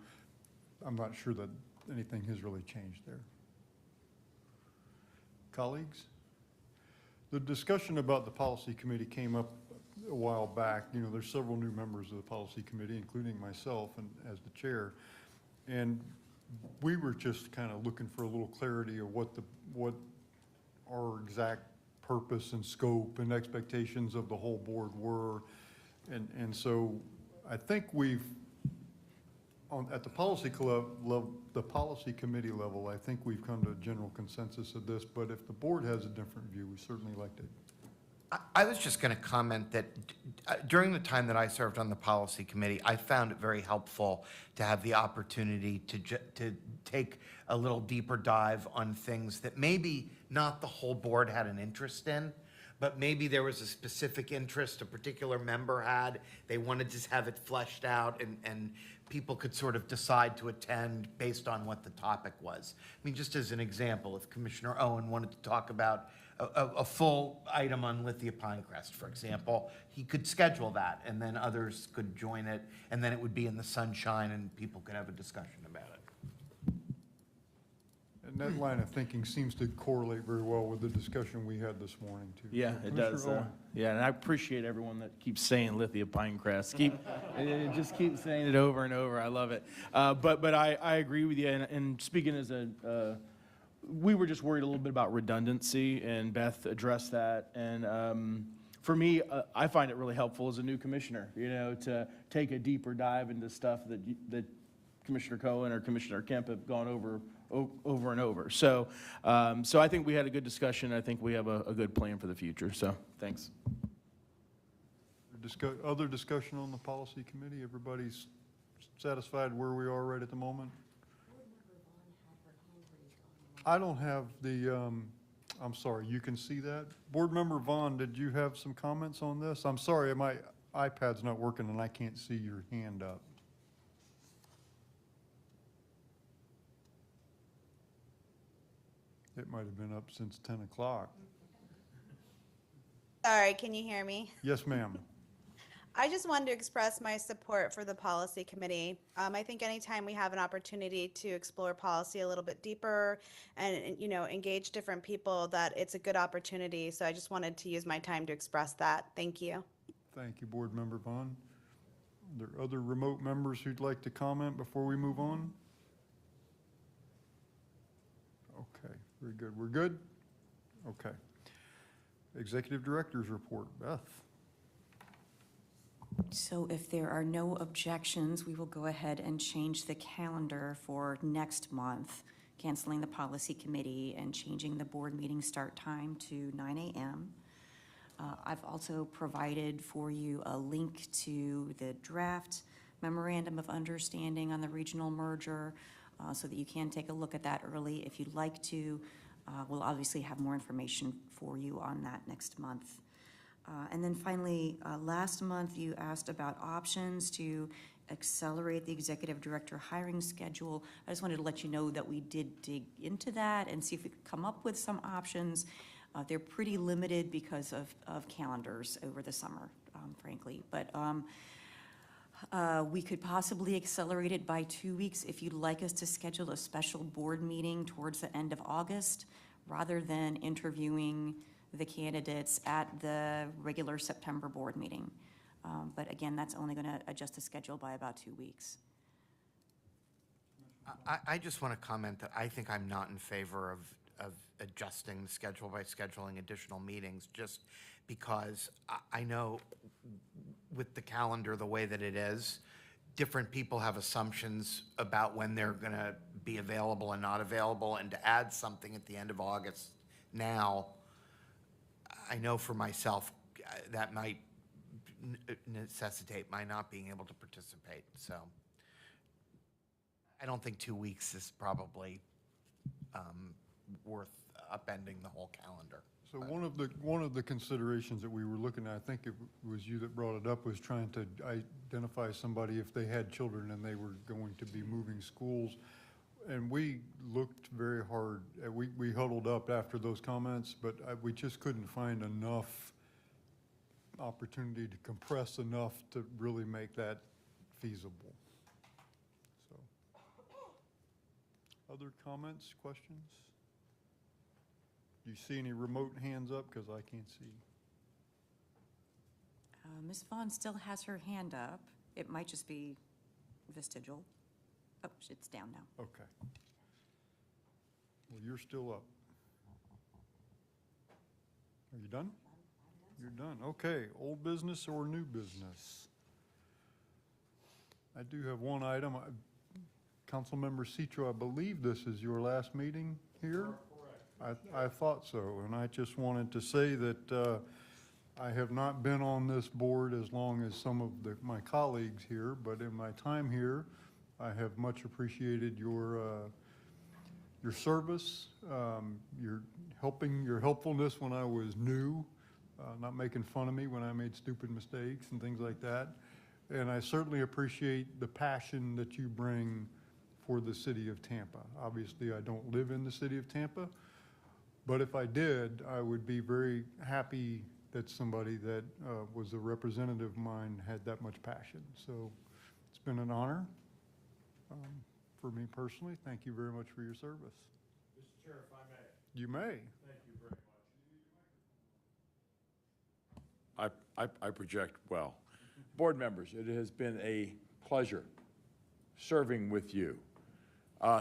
I'm not sure that anything has really changed there. Colleagues? The discussion about the policy committee came up a while back. There's several new members of the policy committee, including myself and as the chair. And we were just kind of looking for a little clarity of what our exact purpose and scope and expectations of the whole board were. And so I think at the policy committee level, I think we've come to a general consensus of this, but if the board has a different view, we certainly like to. I was just going to comment that during the time that I served on the policy committee, I found it very helpful to have the opportunity to take a little deeper dive on things that maybe not the whole board had an interest in, but maybe there was a specific interest a particular member had. They wanted to have it fleshed out, and people could sort of decide to attend based on what the topic was. I mean, just as an example, if Commissioner Owen wanted to talk about a full item on Lithia Pinecrest, for example, he could schedule that, and then others could join it, and then it would be in the sunshine, and people could have a discussion about it. And that line of thinking seems to correlate very well with the discussion we had this morning, too. Yeah, it does. Yeah, and I appreciate everyone that keeps saying Lithia Pinecrest. Just keep saying it over and over. I love it. But I agree with you. And speaking as we were just worried a little bit about redundancy, and Beth addressed that. And for me, I find it really helpful as a new commissioner, to take a deeper dive into stuff that Commissioner Cohen or Commissioner Kemp have gone over and over. So I think we had a good discussion. I think we have a good plan for the future. So thanks. Other discussion on the policy committee? Everybody's satisfied where we are right at the moment? I don't have I'm sorry, you can see that? Board Member Vaughn, did you have some comments on this? I'm sorry, my iPad's not working and I can't see your hand up. It might have been up since 10 o'clock. Sorry, can you hear me? Yes, ma'am. I just wanted to express my support for the policy committee. I think anytime we have an opportunity to explore policy a little bit deeper and, you know, engage different people, that it's a good opportunity. So I just wanted to use my time to express that. Thank you. Thank you, Board Member Vaughn. Are there other remote members who'd like to comment before we move on? Okay, very good. We're good? Okay. Executive Director's Report. Beth? So if there are no objections, we will go ahead and change the calendar for next month, canceling the policy committee and changing the board meeting start time to 9 a.m. I've also provided for you a link to the draft memorandum of understanding on the regional merger so that you can take a look at that early if you'd like to. We'll obviously have more information for you on that next month. And then finally, last month you asked about options to accelerate the executive director hiring schedule. I just wanted to let you know that we did dig into that and see if we could come up with some options. They're pretty limited because of calendars over the summer, frankly. But we could possibly accelerate it by 2 weeks if you'd like us to schedule a special board meeting towards the end of August rather than interviewing the candidates at the regular September board meeting. But again, that's only going to adjust the schedule by about 2 weeks. I just want to comment that I think I'm not in favor of adjusting the schedule by scheduling additional meetings, just because I know with the calendar the way that it is, different people have assumptions about when they're going to be available and not available, and to add something at the end of August now, I know for myself that might necessitate my not being able to participate. So I don't think 2 weeks is probably worth upending the whole calendar. So one of the considerations that we were looking at, I think it was you that brought it up, was trying to identify somebody if they had children and they were going to be moving schools. And we looked very hard. We huddled up after those comments, but we just couldn't find enough opportunity to compress enough to really make that feasible. So, other comments, questions? Do you see any remote hands up? Because I can't see. Ms. Vaughn still has her hand up. It might just be vestigial. Oh, it's down now. Okay. Well, you're still up. Are you done? You're done. Okay. Old business or new business? I do have one item. Councilmember Citro, I believe this is your last meeting here? I thought so, and I just wanted to say that I have not been on this board as long as some of my colleagues here, but in my time here, I have much appreciated your service, your helpfulness when I was new, not making fun of me when I made stupid mistakes and things like that. And I certainly appreciate the passion that you bring for the city of Tampa. Obviously, I don't live in the city of Tampa, but if I did, I would be very happy that somebody that was a representative of mine had that much passion. So it's been an honor for me personally. Thank you very much for your service. Mr. Chair, if I may. You may. Thank you very much. I project well. Board members, it has been a pleasure serving with you.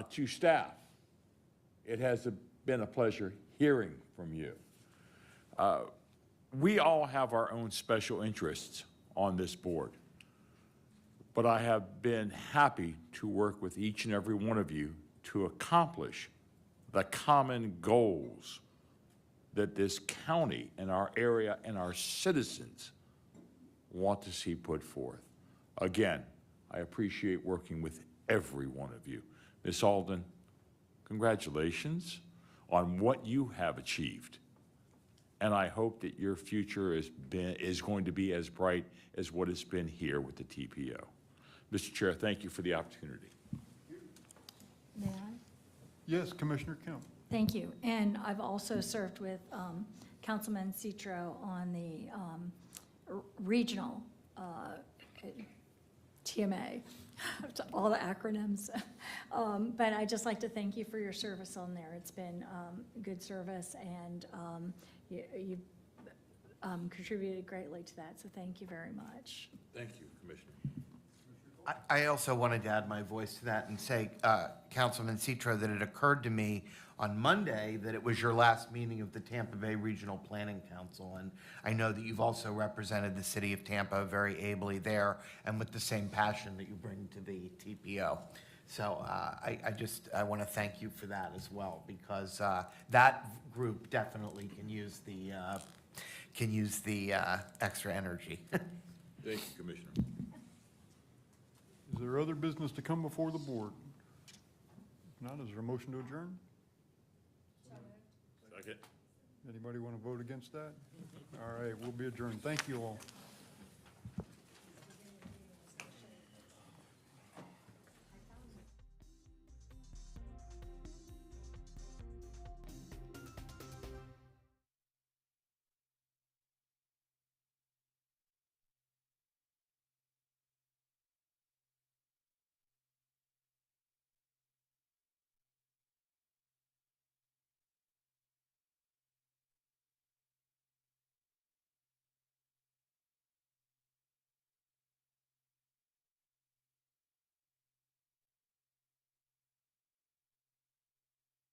To staff, it has been a pleasure hearing from you. We all have our own special interests on this board, but I have been happy to work with each and every one of you to accomplish the common goals that this county and our area and our citizens want to see put forth. Again, I appreciate working with every one of you. Ms. Alden, congratulations on what you have achieved. And I hope that your future is going to be as bright as what has been here with the TPO. Mr. Chair, thank you for the opportunity. May I? Yes, Commissioner Kemp. Thank you. And I've also served with Councilman Citro on the regional TMA, all the acronyms. But I'd just like to thank you for your service on there. It's been good service, and you've contributed greatly to that, so thank you very much. Thank you, Commissioner. I also wanted to add my voice to that and say, Councilman Citro, that it occurred to me on Monday that it was your last meeting of the Tampa Bay Regional Planning Council, and I know that you've also represented the city of Tampa very ably there and with the same passion that you bring to the TPO. So I want to thank you for that as well, because that group definitely can use the extra energy. Thank you, Commissioner. Is there other business to come before the board? If not, is there a motion to adjourn? Second. Anybody want to vote against that? All right, we'll be adjourned. Thank you all.